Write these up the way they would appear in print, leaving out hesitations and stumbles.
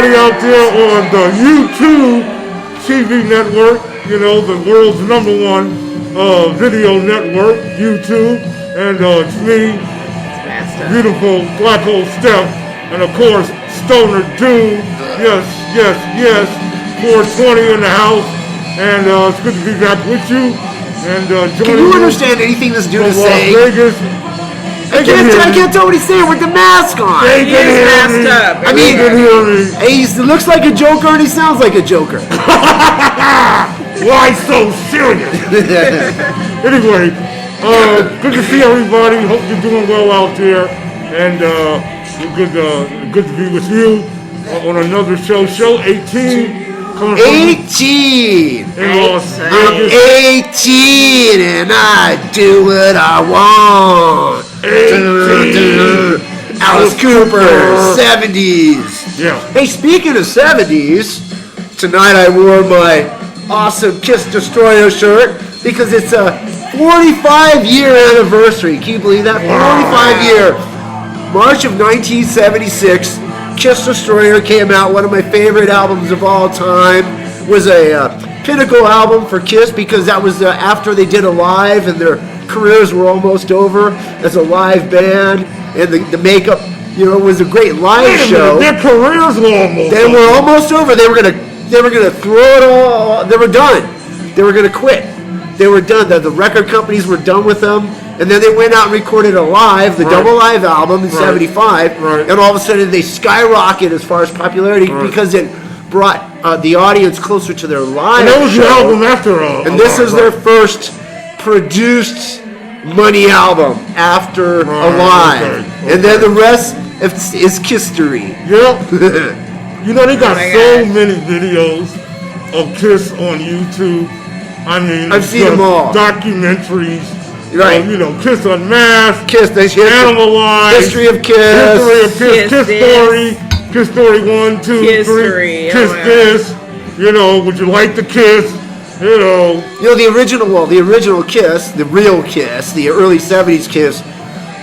everybody out there on the YouTube TV network, you know, the world's #1 video network, YouTube. And it's me, beautiful Black Hole Stef, and of course, Stonerdude. Yes. 420 in the house. And it's good to be back with you. And can you understand anything this dude is saying? Vegas. I can't tell what he's saying with the mask on. He is masked up. I mean, he looks like a joker and he sounds like a joker. Why so serious? Anyway, good to see everybody. Hope you're doing well out there. And good to be with you on another show. Show 18. 18! I'm 18 and I do what I want. 18. Alice Cooper, 70s. Yeah. Hey, speaking of 70s, tonight I wore my awesome Kiss Destroyer shirt because it's a 45-year anniversary. Can you believe that? 45-year. March of 1976. Kiss Destroyer came out, one of my favorite albums of all time. Was a pinnacle album for Kiss because that was after they did a live and their careers were almost over as a live band, and the makeup, you know, was a great live show. Their careers were almost over. They were almost over. They were gonna throw it all. They were done. They were gonna quit. They were done. The record companies were done with them. And then they went out and recorded a live, the double live album in 75. Right. And all of a sudden they skyrocketed as far as popularity because it brought the audience closer to their live and that was show. The album after and this is their first produced money album after a live. Okay. And then the rest is history. Yep. You know, they got so many videos of Kiss on YouTube. I mean, I've seen them all. Documentaries. Right. You know, Kiss Unmasked, Kiss, Animalized, History of Kiss, Kiss Story 1, 2, 3, Kiss this, you know, would you like to kiss, you know. You know, the original Kiss, the real Kiss, the early 70s Kiss,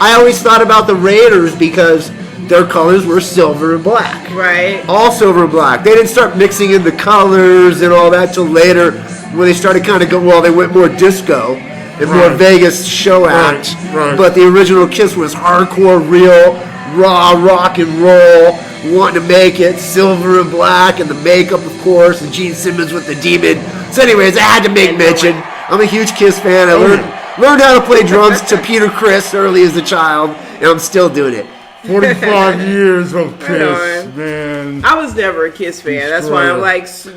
I always thought about the Raiders because their colors were silver and black. Right. All silver and black. They didn't start mixing in the colors and all that till later when they started kind of they went more disco. And more Vegas show act. Right. But the original Kiss was hardcore, real, raw rock and roll, wanting to make it silver and black, and the makeup, of course, and Gene Simmons with the demon. So anyways, I had to make mention. I'm a huge Kiss fan. I learned how to play drums to Peter Criss early as a child, and I'm still doing it. 45 years of Kiss, man. I was never a Kiss fan. That's why I'm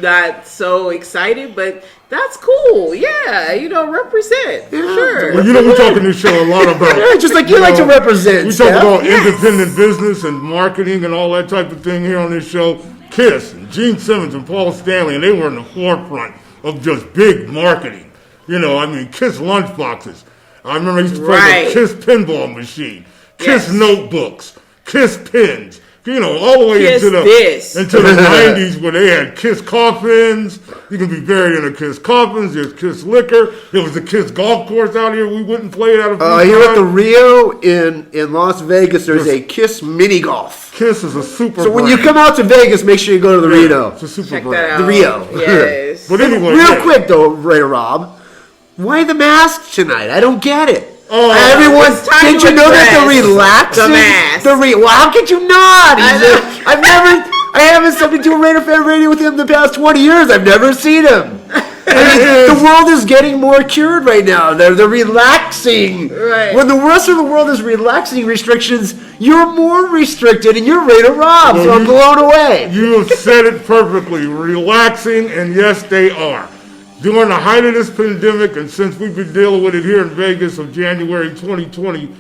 not so excited, but that's cool. Yeah, you know, represent for sure. Well, you know, we're talking this show a lot about. Just like you like to represent. We talk about independent business and marketing and all that type of thing here on this show. Kiss and Gene Simmons and Paul Stanley, and they were in the forefront of just big marketing. You know, I mean, Kiss lunchboxes. I remember I used to play the Kiss pinball machine. Kiss notebooks, Kiss pins, you know, all the way into the 90s where they had Kiss coffins. You can be buried in a Kiss coffins. There's Kiss liquor. There was a Kiss golf course out here. We wouldn't play it out of here at the Rio in Las Vegas, there's a Kiss mini golf. Kiss is a super So when you come out to Vegas, make sure you go to the Rio. It's a super Check brand. that out. The Rio. Yes. But anyway. Real quick though, Raider Rob, why the mask tonight? I don't get it. Everyone, did you know that they're relaxing? The mask. Well, how could you not? I haven't stepped into a RaiderFan radio with him the past 20 years. I've never seen him. I mean, the world is getting more cured right now. They're relaxing. Right. When the rest of the world is relaxing restrictions, you're more restricted, and you're Raider Rob, so I'm blown away. You have said it perfectly. Relaxing, and yes, they are. During the height of this pandemic, and since we've been dealing with it here in Vegas of January 2020,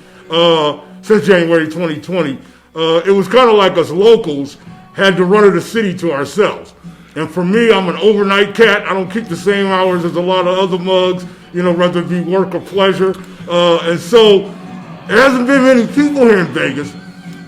since January 2020, it was kind of like us locals had the run of the city to ourselves. And for me, I'm an overnight cat. I don't keep the same hours as a lot of other mugs, you know, whether it be work or pleasure. And so there hasn't been many people here in Vegas.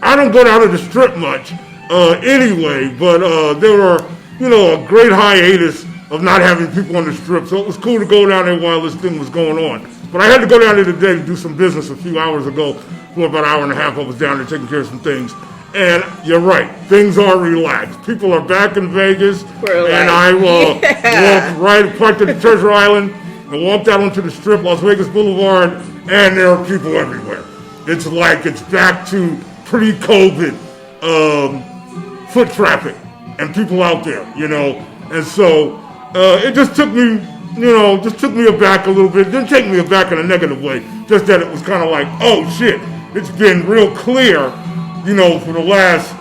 I don't go down to the strip much anyway, but there were, you know, a great hiatus of not having people on the strip. So it was cool to go down there while this thing was going on. But I had to go down there today to do some business a few hours ago. For about an hour and a half, I was down there taking care of some things. And you're right, things are relaxed. People are back in Vegas, and I walked right, parked at the Treasure Island, and walked out onto the Strip, Las Vegas Boulevard, and there are people everywhere. It's like it's back to pre-COVID foot traffic and people out there, And so it just took me, aback a little bit. It didn't take me aback in a negative way, just that it was kind of like, oh shit, it's been real clear, for the last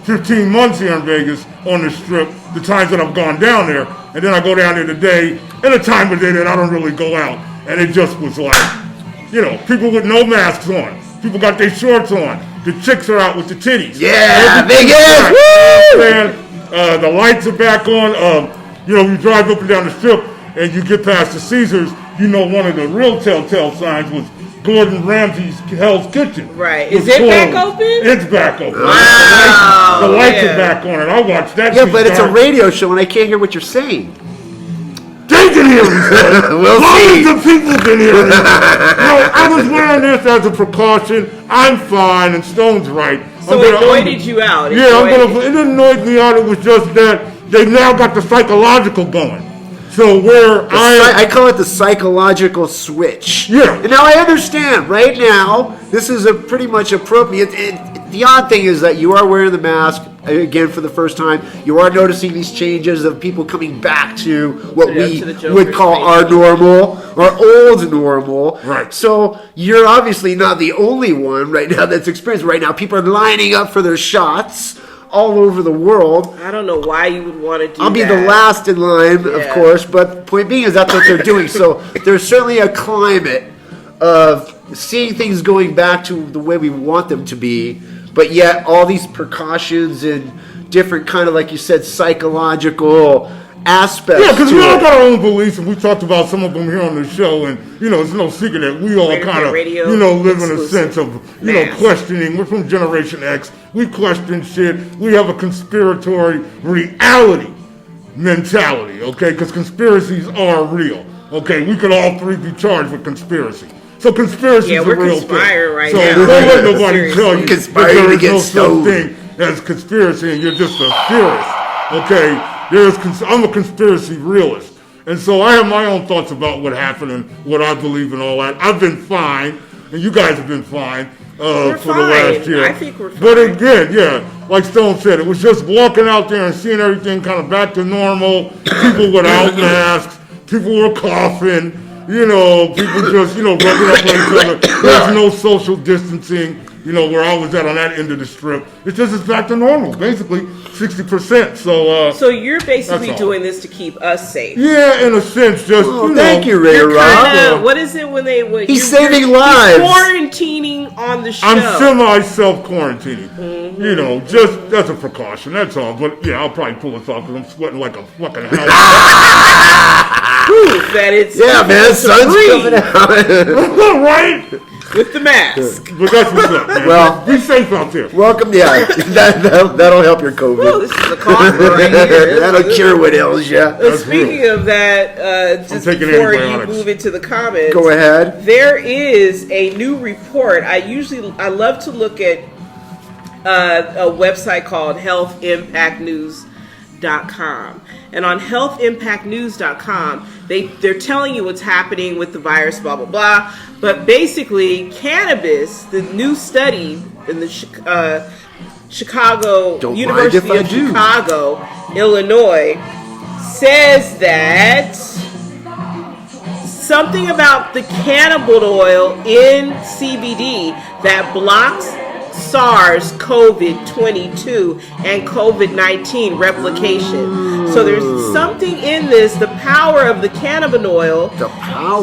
15 months here in Vegas on the Strip, the times that I've gone down there, and then I go down there today, and a time of day that I don't really go out, and it just was like, people with no masks on, people got their shorts on, the chicks are out with the titties. Yeah, Vegas! Woo! The lights are back on. You drive up and down the Strip, and you get past the Caesars, one of the real telltale signs was Gordon Ramsay's Hell's Kitchen. Right. Is it back open? It's back open. Wow. The lights are back on it. I watched that. Yeah, but it's a radio show and I can't hear what you're saying. They can hear me. We'll see. The people can hear me. I was wearing this as a precaution. I'm fine, and Stone's right. So it annoyed you out. It didn't annoy me out. It was just that they now got the psychological going. So I call it the psychological switch. Yeah. And now I understand. Right now, this is a pretty much appropriate. The odd thing is that you are wearing the mask again for the first time. You are noticing these changes of people coming back to what we would call our normal, our old normal. Right. So you're obviously not the only one right now that's experiencing. Right now, people are lining up for their shots all over the world. I don't know why you would want to do that. I'll be the last in line, of course, but point being is that's what they're doing. So there's certainly a climate of seeing things going back to the way we want them to be, but yet all these precautions and different kind of, like you said, psychological aspects. Yeah, because we all got our own beliefs, and we talked about some of them here on the show, and, it's no secret that we all kind of, live in a sense of, questioning. We're from Generation X. We question shit. We have a conspiratory reality mentality, okay? Because conspiracies are real, okay? We could all three be charged with conspiracy. So conspiracy is a real thing. Right so now. don't let nobody tell you that there is no stoned. such thing as conspiracy, and you're just a theorist, okay? I'm a conspiracy realist. And so I have my own thoughts about what happened and what I believe and all that. I've been fine, and you guys have been fine for the last year. I think we're fine. But again, like Stone said, it was just walking out there and seeing everything kind of back to normal. People without masks. People were coughing. People just, rubbing up on each other. There's no social distancing. Where I was at on that end of the Strip. It's back to normal, basically 60%. So you're basically doing this to keep us safe. Yeah, in a sense, just thank you, Raider Rob. What is it when he's saving lives? He's quarantining on the show. I'm semi-self-quarantining. Mm-hmm. Just that's a precaution. That's all. But yeah, I'll probably pull this off because I'm sweating like a fucking house. Proof that it's man, sun's coming out. Right. With the mask. But that's what's up, man. Well, be safe out there. Welcome, that'll help your COVID. Well, this is a cough right here. That'll cure what ails you. Speaking of that, just before you move into the comments, go ahead. There is a new report. I love to look at a website called healthimpactnews.com. And on healthimpactnews.com, they're telling you what's happening with the virus, blah, blah, blah. But basically, cannabis, the new study in the University of Chicago, Illinois, says that something about the cannabinoid in CBD that blocks SARS-CoV-22 and COVID-19 replication. So there's something in this, the power of the cannabinoid,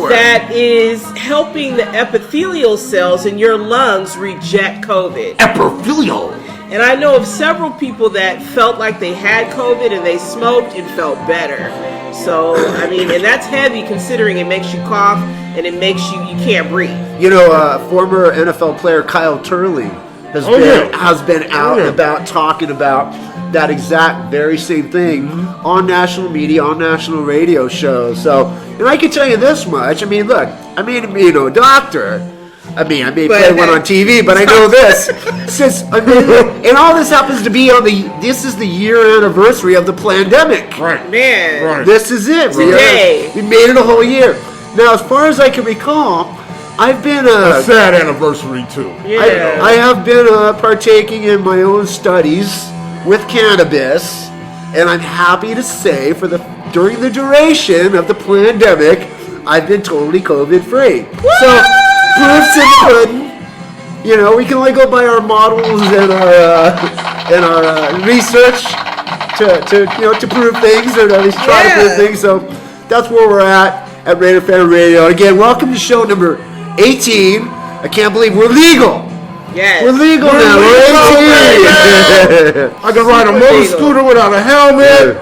that is helping the epithelial cells in your lungs reject COVID. Epithelial. And I know of several people that felt like they had COVID and they smoked and felt better. So, and that's heavy considering it makes you cough and it makes you can't breathe. Former NFL player Kyle Turley has been out and about talking about that exact very same thing on national media, on national radio shows. So, and I can tell you this much. Doctor. I mean, I may play one on TV, but I know this. Since and all this happens to be this is the year anniversary of the pandemic. Right. Man. Right. This is it. Today. We made it a whole year. Now, as far as I can recall, I've been a sad anniversary too. Yeah. I have been partaking in my own studies with cannabis, and I'm happy to say during the duration of the pandemic, I've been totally COVID free. So, proof's in the pudding. You know, we can only go by our models and our research to prove things, or at least try to prove things. So that's where we're at RaiderFan Radio. Again, welcome to show number 18. I can't believe we're legal. Yes. We're legal now. We're 18. I can ride a motor scooter without a helmet.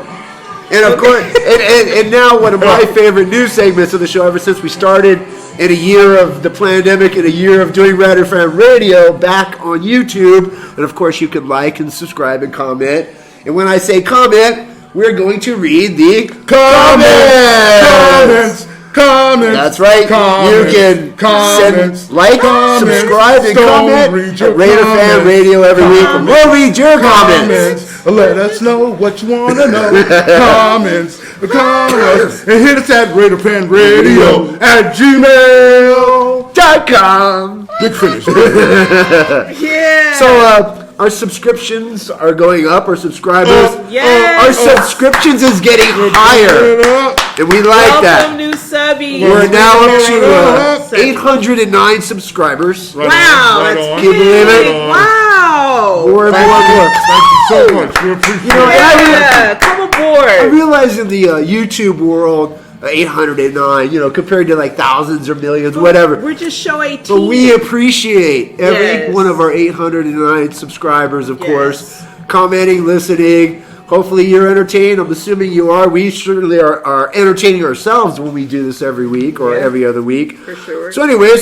And of course, and now one of my favorite news segments of the show ever since we started in a year of the pandemic and a year of doing RaiderFan Radio back on YouTube. And of course, you can like and subscribe and comment. And when I say comment, we're going to read the comments. That's right. You can subscribe, and comment at RaiderFan Radio every week. And we'll read your comments. Let us know what you want to know. Comments. And hit us at RaiderFanRadio@gmail.com. Big finish. Yeah. So, our subscriptions are going up. Our subscribers. Our subscriptions is getting higher. And we like that. Welcome, new subbies. We're now up to 809 subscribers. Wow. Can you believe it? Wow. More. Thank you so much. We appreciate it. Come aboard. I realize in the YouTube world, 809, compared to like thousands or millions, whatever. We're just show 18. But we appreciate every one of our 809 subscribers, of course, commenting, listening. Hopefully you're entertained. I'm assuming you are. We certainly are entertaining ourselves when we do this every week or every other week. For sure. So anyway,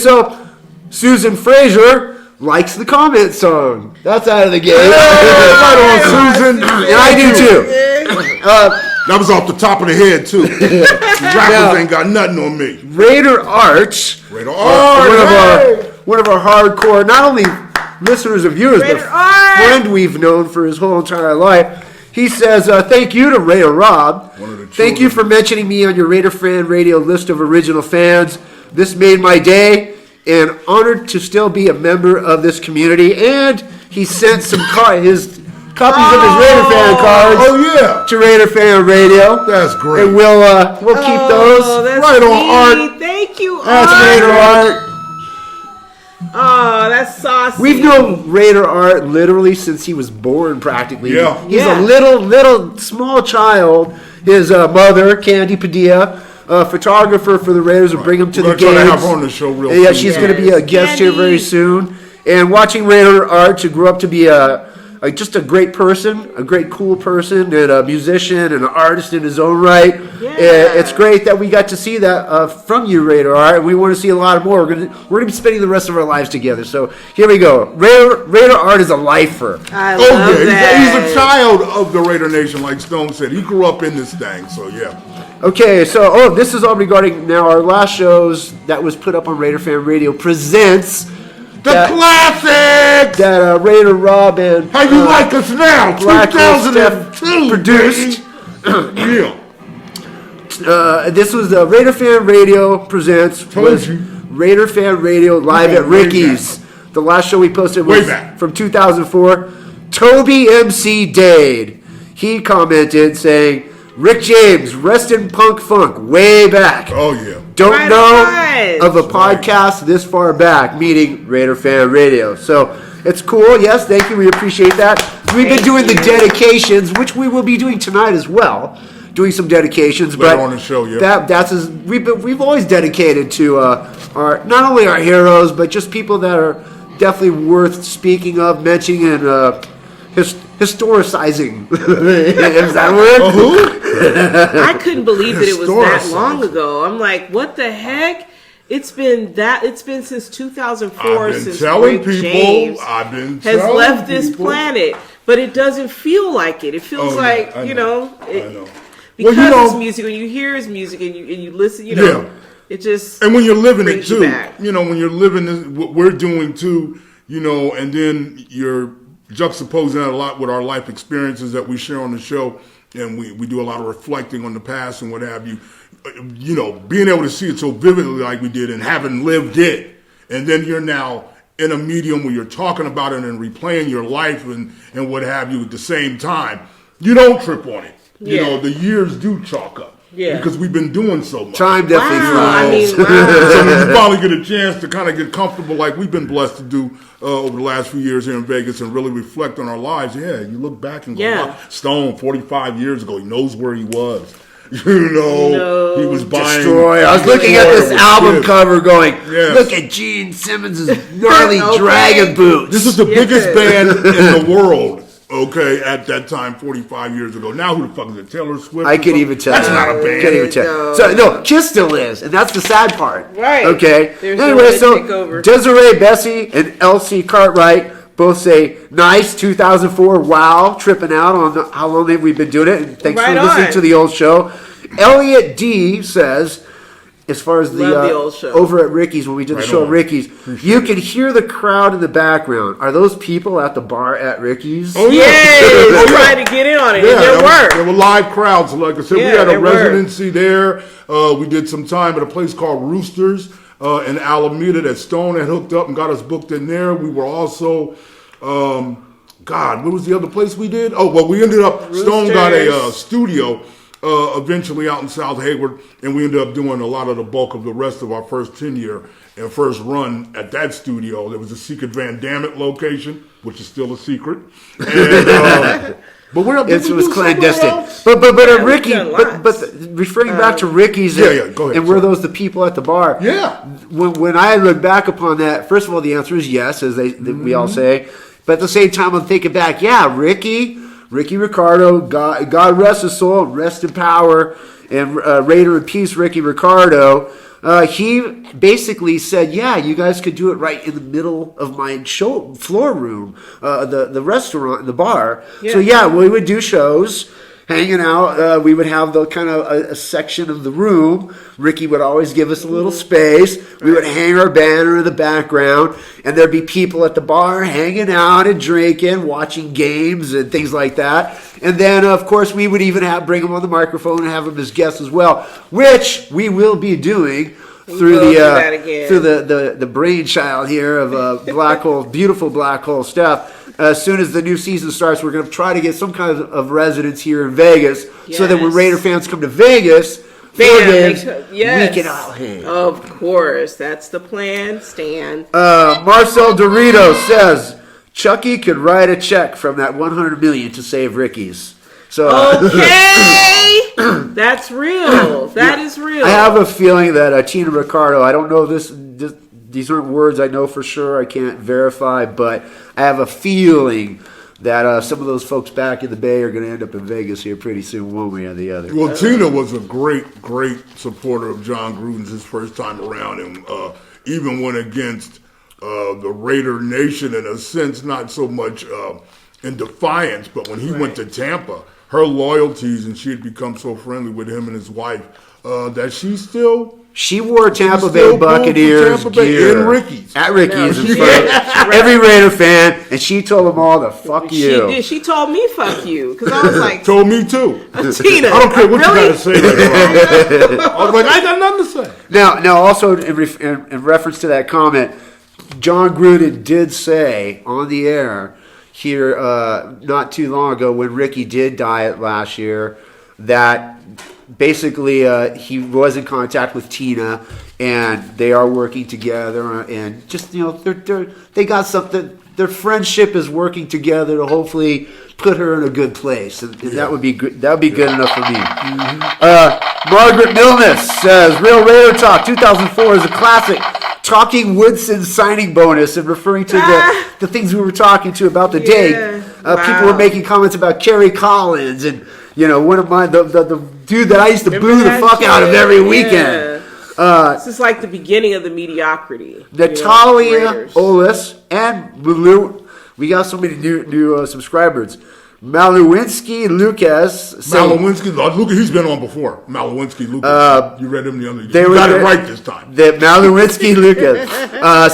Susan Fraser likes the comment song. That's out of the game. Right on, Susan. And I do too. That was off the top of the head, too. Rappers ain't got nothing on me. Raider Arch. Raider Arch. One of our hardcore, not only listeners and viewers, but Arch. friend we've known for his whole entire life. He says, thank you to Raider Rob. Thank you for mentioning me on your RaiderFan Radio list of original fans. This made my day, and honored to still be a member of this community. And he sent some his copies of his RaiderFan cards to RaiderFan Radio. That's great. And we'll keep those. That's right on, Art. Thank you, Art. That's Raider Art. Oh, that's saucy. We've known Raider Art literally since he was born, practically. Yeah. He's a little small child. His mother, Candy Padilla, photographer for the Raiders, will bring him to the games. We're going to have her on the show real soon. Yeah, she's going to be a guest here very soon. And watching Raider Art to grow up to be just a great person, a great cool person, and a musician and an artist in his own right. Yeah. It's great that we got to see that from you, Raider Art, and we want to see a lot more. We're gonna be spending the rest of our lives together. So here we go. Raider Art is a lifer. I love that. He's a child of the Raider Nation, like Stone said. He grew up in this thing, so yeah. Okay, so this is all regarding now our last shows that was put up on RaiderFan Radio presents. Classics! That Raider Rob and How you like us now? Black Hole 2002 Stef produced. Yeah. This was RaiderFan Radio presents RaiderFan Radio live at Ricky's. The last show we posted was from 2004. Toby MC Dade. He commented saying, Rick James, rest in punk funk, way back. Oh yeah. Don't know of a podcast this far back, meaning RaiderFan Radio. So it's cool. Yes, thank you. We appreciate that. We've been doing the dedications, which we will be doing tonight as well. Doing some dedications, later on the show, we've always dedicated to our not only our heroes, but just people that are definitely worth speaking of, mentioning, and historicizing. Is that a word? I couldn't believe that it was that long ago. I'm like, what the heck? It's been since 2004 since Rick James has left this planet, but it doesn't feel like it. It feels like, I know. Because it's music, when you hear his music and you listen, It just and when you're living it brings you too, back. when you're living this, what we're doing too, and then you're juxtaposing that a lot with our life experiences that we share on the show, and we do a lot of reflecting on the past and what have you. Being able to see it so vividly like we did and having lived it, and then you're now in a medium where you're talking about it and replaying your life and what have you at the same time. You don't trip on it. The years do chalk up. Yeah. Because we've been doing so much. Time definitely flies. So when you finally get a chance to kind of get comfortable like we've been blessed to do over the last few years here in Vegas and really reflect on our lives, you look back and go, wow, Stone, 45 years ago, he knows where he was. He was buying. Destroy. I was looking at this album cover going, look at Gene Simmons' gnarly dragon boots. This is the biggest band in the world. Okay, at that time, 45 years ago. Now, who the fuck is it? Taylor Swift? I can't even tell. That's not a band. Can't even tell. So, Kiss still is, and that's the sad part. Right. Okay. Anyway, so Desiree Bessie and Elsie Cartwright both say, nice, 2004, wow, tripping out on how long have we been doing it, and thanks for listening to the old show. Elliot D says, as far as the old show. Over at Ricky's, when we did the show at Ricky's, you can hear the crowd in the background. Are those people at the bar at Ricky's? Oh, yeah. Yes, trying to get in on it. Yeah, and there were live crowds. Like I said, we had a residency there. We did some time at a place called Roosters in Alameda that Stone had hooked up and got us booked in there. We were also, what was the other place we did? Oh, well, we ended up, Roosters. Stone got a studio eventually out in South Hayward, and we ended up doing a lot of the bulk of the rest of our first tenure and first run at that studio. There was a secret Van Damme location, which is still a secret. And, but where it was clandestine. But Ricky, but referring back to Ricky's, go ahead, and were those the people at the bar? Yeah. When I look back upon that, first of all, the answer is yes, as we all say. But at the same time, I'm thinking back, Ricky Ricardo, God rest his soul, rest in power, and Raider in peace, Ricky Ricardo. He basically said, you guys could do it right in the middle of my show floor room, the restaurant, the bar. Yeah. So we would do shows, hanging out. We would have the kind of a section of the room. Ricky would always give us a little space. We would hang our banner in the background, and there'd be people at the bar hanging out and drinking, watching games and things like that. And then, of course, we would even bring them on the microphone and have them as guests as well, which we will be doing through the brainchild here of Black Hole, beautiful Black Hole Stef. As soon as the new season starts, we're going to try to get some kind of residence here in Vegas, so that when Raider fans come to Vegas, we can all hang. Of course, that's the plan, Stan. Marcel Dorito says Chucky could write a check from that $100 million to save Ricky's. So okay, that's real. That is real. I have a feeling that Tina Ricardo. I don't know this. These aren't words I know for sure. I can't verify, but I have a feeling that some of those folks back in the Bay are going to end up in Vegas here pretty soon, one way or the other. Well, Tina was a great supporter of John Gruden's his first time around, and even went against the Raider Nation in a sense, not so much in defiance, but when he went to Tampa, her loyalties, and she had become so friendly with him and his wife that she still... She wore Tampa Bay Buccaneers gear in Ricky's. At Ricky's in front of every Raider fan, and she told them all to fuck you. She did. She told me fuck you, because I was like... Told me too. Tina, I don't care what you got to say. I was like, I got nothing to say. Now, also in reference to that comment, John Gruden did say on the air here not too long ago when Ricky did die last year that... Basically, he was in contact with Tina, and they are working together. And just they got something. Their friendship is working together to hopefully put her in a good place, and that would be good. That would be good enough for me. Margaret Milness says, "Real Raider Talk 2004 is a classic." Talking Woodson signing bonus and referring to the things we were talking to about the day. People were making comments about Kerry Collins and. One of my the dude that I used to boo the fuck out of every weekend. This is like the beginning of the mediocrity. Natalia Olis and we got so many new subscribers. Malowinski Lucas. Malowinski, he's been on before. Malowinski Lucas. You read him the other day. You got it right this time. That Malowinski Lucas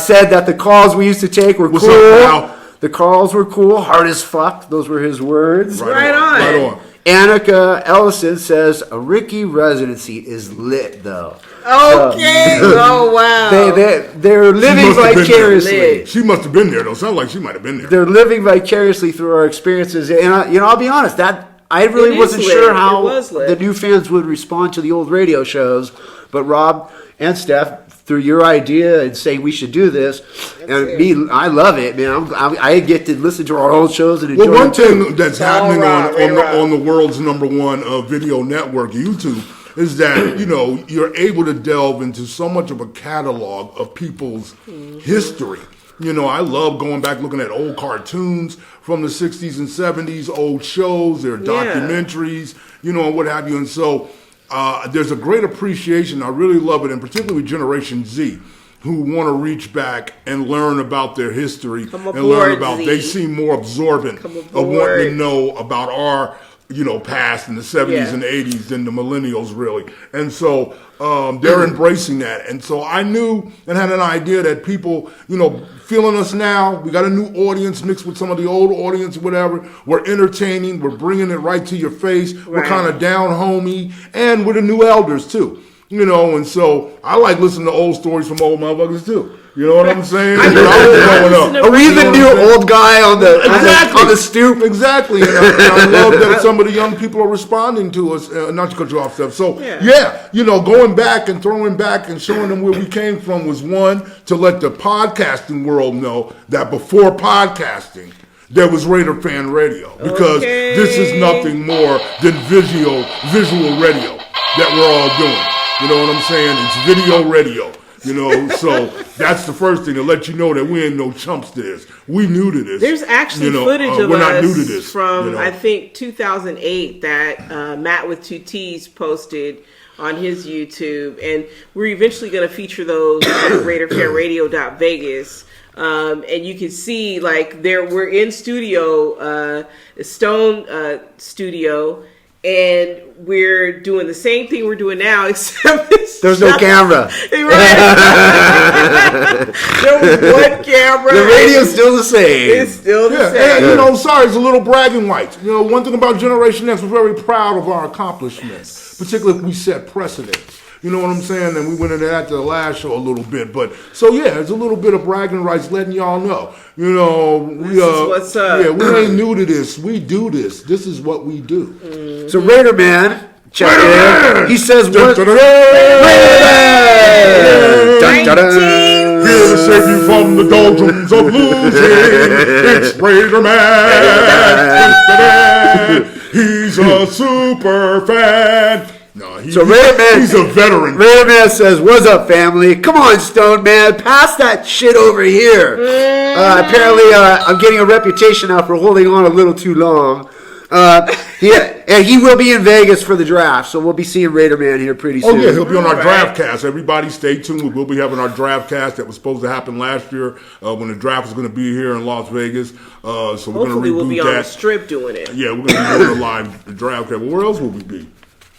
said that the calls we used to take were What's cool. up, Mal? The calls were cool, hard as fuck. Those were his words. Right on. Annika Ellison says a Ricky residency is lit though. Okay. Oh wow. They're living vicariously. She must have been there though. Sounds like she might have been there. They're living vicariously through our experiences, and I'll be honest. That I really wasn't sure how the new fans would respond to the old radio shows, but Rob and Steph, through your idea and saying we should do this, I love it, man. I get to listen to our old shows and enjoy. Well, one thing that's happening on the world's #1 video network, YouTube, is that you're able to delve into so much of a catalog of people's history. I love going back looking at old cartoons from the 60s and 70s, old shows, their documentaries, and what have you. And so there's a great appreciation. I really love it, and particularly with Generation Z, who want to reach back and learn about their history and learn about. Z. They seem more absorbent of wanting to know about our past in the 70s and 80s than the millennials really. And so they're embracing that. And so I knew and had an idea that people, feeling us now, we got a new audience mixed with some of the old audience, whatever. We're entertaining. We're bringing it right to your face. Right. We're kind of down homey. And we're the new elders too. And so I like listening to old stories from old motherfuckers too. You know what I'm saying? Are we the new old guy on the stoop? Exactly. And I love that some of the young people are responding to us. Not to cut you off, Steph. So, going back and throwing back and showing them where we came from was one, to let the podcasting world know that before podcasting, there was RaiderFan Radio. Because this is nothing more than visual radio that we're all doing. You know what I'm saying? It's video radio. So that's the first thing, to let you know that we ain't no chumps to this. We new to this. There's actually footage of we're us not new to this, from, I think, 2008 that Matt with 2 T's posted on his YouTube. And we're eventually going to feature those at RaiderFanRadio.Vegas. And you can see, we're in studio, Stone Studio, and we're doing the same thing we're doing now, except there's no camera. Right. There was one camera. The radio's still the same. It's still the same. And, sorry, it's a little bragging rights. One thing about Generation X, we're very proud of our accomplishments, particularly if we set precedents. You know what I'm saying? And we went into that the last show a little bit. But, it's a little bit of bragging rights, letting y'all know. This is what's up. Yeah, we ain't new to this. We do this. This is what we do. Mm-hmm. So Raider Man, check it in. He says, what? Raider Man! Here to save you from the doldrums of losing. It's Raider Man! He's a super fan. No, he's a veteran. Raider Man says, what's up, family? Come on, Stone Man. Pass that shit over here. Apparently, I'm getting a reputation now for holding on a little too long. And he will be in Vegas for the draft, so we'll be seeing Raider Man here pretty soon. Oh, yeah, he'll be on our draft cast. Everybody stay tuned. We will be having our draft cast that was supposed to happen last year when the draft was going to be here in Las Vegas. So hopefully we'll be on the strip doing it. Yeah, we're going to be doing a live draft cast. Well, where else will we be?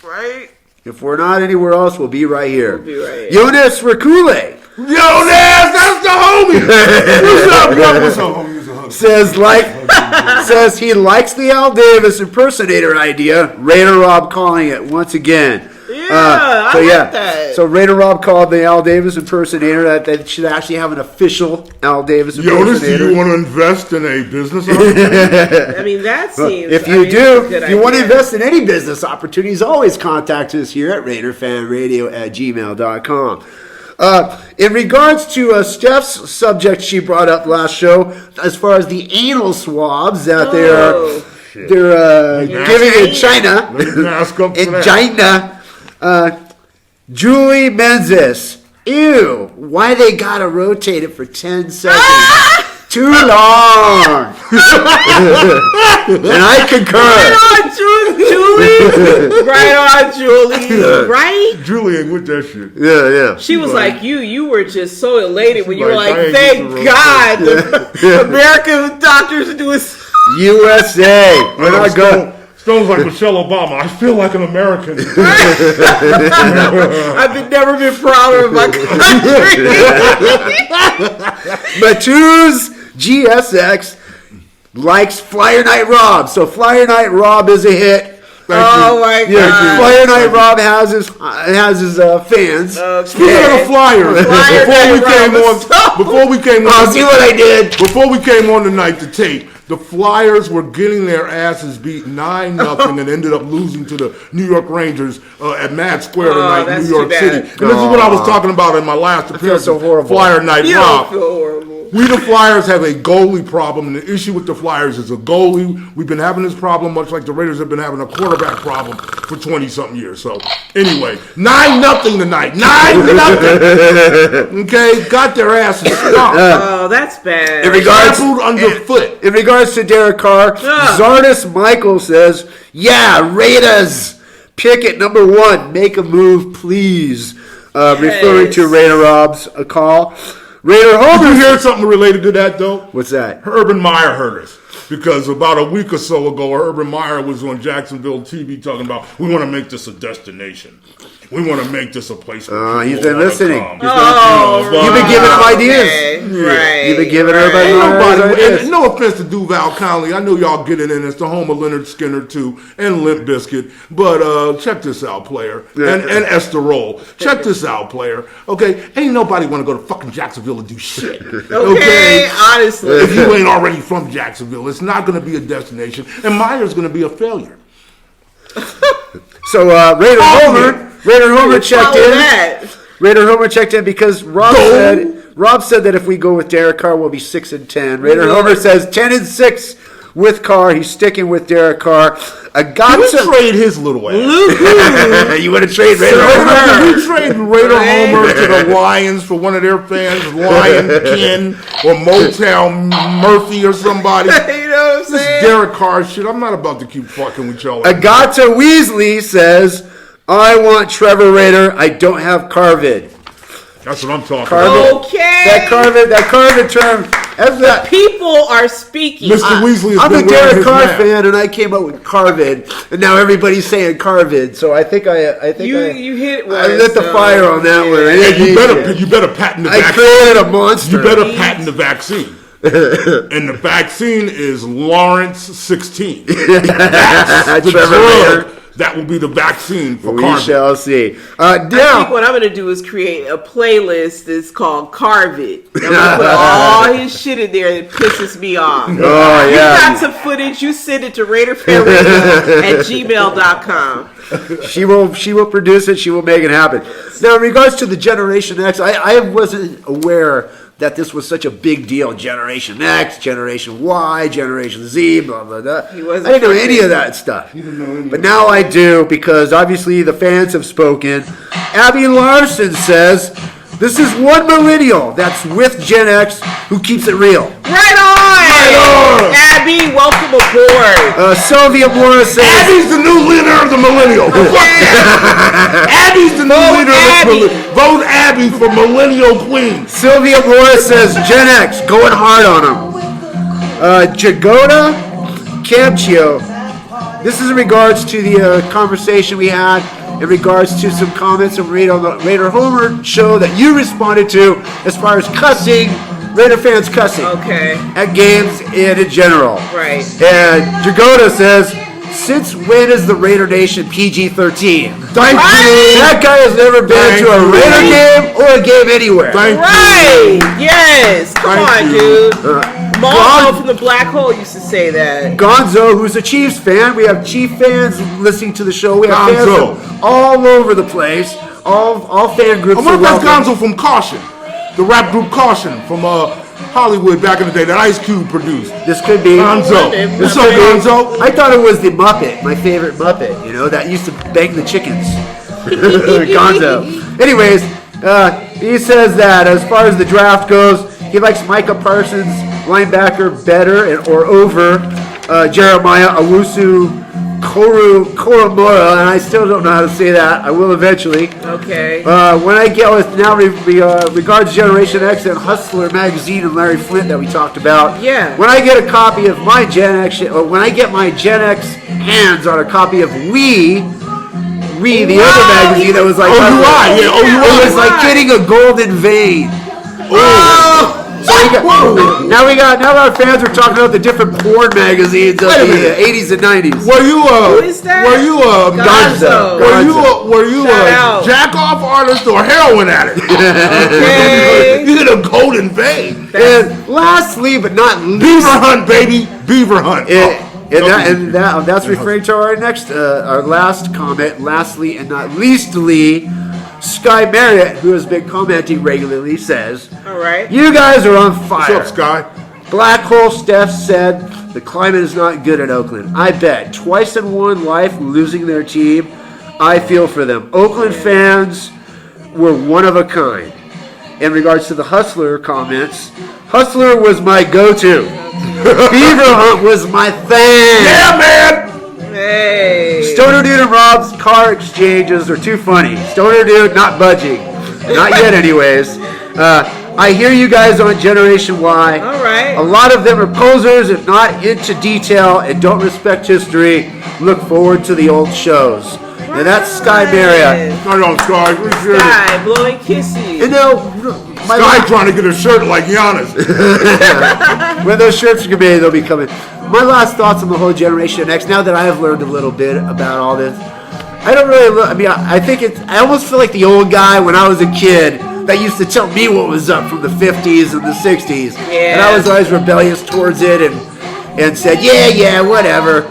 Right. If we're not anywhere else, we'll be right here. We'll be right here. Jonas Rakule. Jonas, that's the homie. What's up, bro? What's up, homie? Says he likes the Al Davis impersonator idea. Raider Rob calling it once again. I like that. So Raider Rob called the Al Davis impersonator. That should actually have an official Al Davis impersonator. Jonas, do you want to invest in a business opportunity? I mean, that seems... If you want to invest in any business opportunities, always contact us here at RaiderFanRadio@gmail.com. In regards to Steph's subject she brought up last show, as far as the anal swabs that they're giving in China, Julie Menzis, ew, why they gotta rotate it for 10 seconds? Too long. And I concur. Right on, Julie. Right? Julie ain't with that shit. Yeah. She was like you were just so elated when you were like, thank God the American doctors are doing USA. We're not going. Stone's like Michelle Obama. I feel like an American. I've never been prouder of my country. Matuz GSX likes Flyer Night Rob. So Flyer Night Rob is a hit. My God. Flyer Night Rob has his fans. Okay. Speaking of the Flyers, before we came on, see what I did. Before we came on tonight to tape, the Flyers were getting their asses beat 9-0 and ended up losing to the New York Rangers at Mad Square tonight in New York City. And this is what I was talking about in my last appearance. So horrible. Flyer Night You Rob. don't feel horrible. We, the Flyers, have a goalie problem, and the issue with the Flyers is a goalie. We've been having this problem much like the Raiders have been having a quarterback problem for 20-something years. So, anyway, 9-0 tonight. 9-0. Okay? Got their asses stomped. Oh, that's bad. Trampled underfoot. In regards to Derek Carr, Zardis Michael says, yeah, Raiders. Pick at number 1. Make a move, please. Referring to Raider Rob's call. Raider Homer. Did you hear something related to that, though? What's that? Urban Meyer heard us. Because about a week or so ago, Urban Meyer was on Jacksonville TV talking about, we want to make this a destination. We want to make this a place where he's been listening. You've been giving him ideas. Right. You've been giving everybody ideas. And no offense to Duval County. I know y'all get it in. It's the home of Leonard Skinner, too, and Limp Bizkit. But check this out, player. And Esther Roll. Check this out, player. Okay? Ain't nobody want to go to fucking Jacksonville and do shit. Okay? Honestly. If you ain't already from Jacksonville, it's not going to be a destination. And Meyer's going to be a failure. So Raider Homer checked in. Raider Homer checked in because Rob said that if we go with Derek Carr, we'll be 6-10. Raider Homer says 10-6 with Carr. He's sticking with Derek Carr. Can we trade his little ass? You want to trade Raider Homer? Can we trade Raider Homer to the Lions for one of their fans, Lion Ken or Motown Murphy or somebody? You know what I'm saying? This Derek Carr shit, I'm not about to keep fucking with y'all. Agata Weasley says, I want Trevor Raider. I don't have Carvid. That's what I'm talking about. Okay. That Carvid term. The people are speaking. Mr. Weasley has I'm been a wearing Derek his Carr mask. fan, and I came up with Carvid, and now everybody's saying Carvid. So I think you hit one. I lit the fire on that one. Yeah, you better patent the vaccine. I created a monster. You better patent the vaccine. And the vaccine is Lawrence 16. That's the drug. That will be the vaccine for We Carvid. shall see. I think what I'm going to do is create a playlist that's called Carve It. I'm going to put all his shit in there that pisses me off. Oh, You yeah. got some footage, you send it to RaiderFanRadio@gmail.com. She will produce it. She will make it happen. Now, in regards to the Generation X, I wasn't aware that this was such a big deal. Generation X, Generation Y, Generation Z, blah, blah, blah. I didn't know any of that stuff. But now I do, because obviously the fans have spoken. Abby Larson says, this is one millennial that's with Gen X who keeps it real. Right on! Abby, welcome aboard. Sylvia Morris says, Abby's the new leader of the millennial. Abby's the new leader of the millennial. Vote Abby for millennial queen. Sylvia Morris says, Gen X, going hard on them. Jagoda Camchio, this is in regards to the conversation we had in regards to some comments on the Raider Homer show that you responded to as far as cussing, Raider fans cussing at games and in general. Right. And Jagoda says, since when is the Raider Nation PG-13? Thank you. That guy has never been to a Raider game or a game anywhere. Right. Yes. Come on, dude. Marvin from the Black Hole used to say that. Gonzo, who's a Chiefs fan. We have Chief fans listening to the show. We have fans from all over the place. All fan groups. I wonder if that's Gonzo from Caution. The rap group Caution from Hollywood back in the day that Ice Cube produced. This could be Gonzo. What's up, Gonzo? I thought it was the Muppet, my favorite Muppet, that used to bang the chickens. Gonzo. Anyways, he says that as far as the draft goes, he likes Micah Parsons, linebacker, better or over Jeremiah Owusu Koromora, and I still don't know how to say that. I will eventually. Okay. When I get with now regards Generation X and Hustler magazine and Larry Flint that we talked about. Yeah. When I get a copy of my Gen X, or when I get my Gen X hands on a copy of We, the other magazine that was like, it was like getting a golden vein. Oh. So now our fans are talking about the different porn magazines of the 80s and 90s. Were you Who is that? Gonzo. Were you a jack off artist or heroin addict? Okay. You get a golden vein. And lastly, but not least, Beaver hunt, baby. Beaver hunt. That's referring to our our last comment. Lastly and not leastly, Sky Marriott, who has been commenting regularly, says, all right, you guys are on fire. What's up, Sky? Black Hole Stef said the climate is not good at Oakland. I bet. Twice in one life losing their team. I feel for them. Oakland fans were one of a kind. In regards to the Hustler comments, Hustler was my go-to. Beaver Hunt was my thing. Yeah, man. hey, Stonerdude and Rob's car exchanges are too funny. Stonerdude not budging. Not yet anyways. I hear you guys on Generation Y. all right. A lot of them are posers and not into detail and don't respect history. Look forward to the old shows. And that's Sky Marriott. Right on, Sky. Appreciate it. Sky blowing kisses. And now, Sky trying to get a shirt like Giannis. when those shirts are made, they'll be coming. My last thoughts on the whole Generation X, now that I have learned a little bit about all this, I don't really look, I think I almost feel like the old guy when I was a kid that used to tell me what was up from the 50s and the 60s. Yeah. And I was always rebellious towards it and said, yeah, whatever.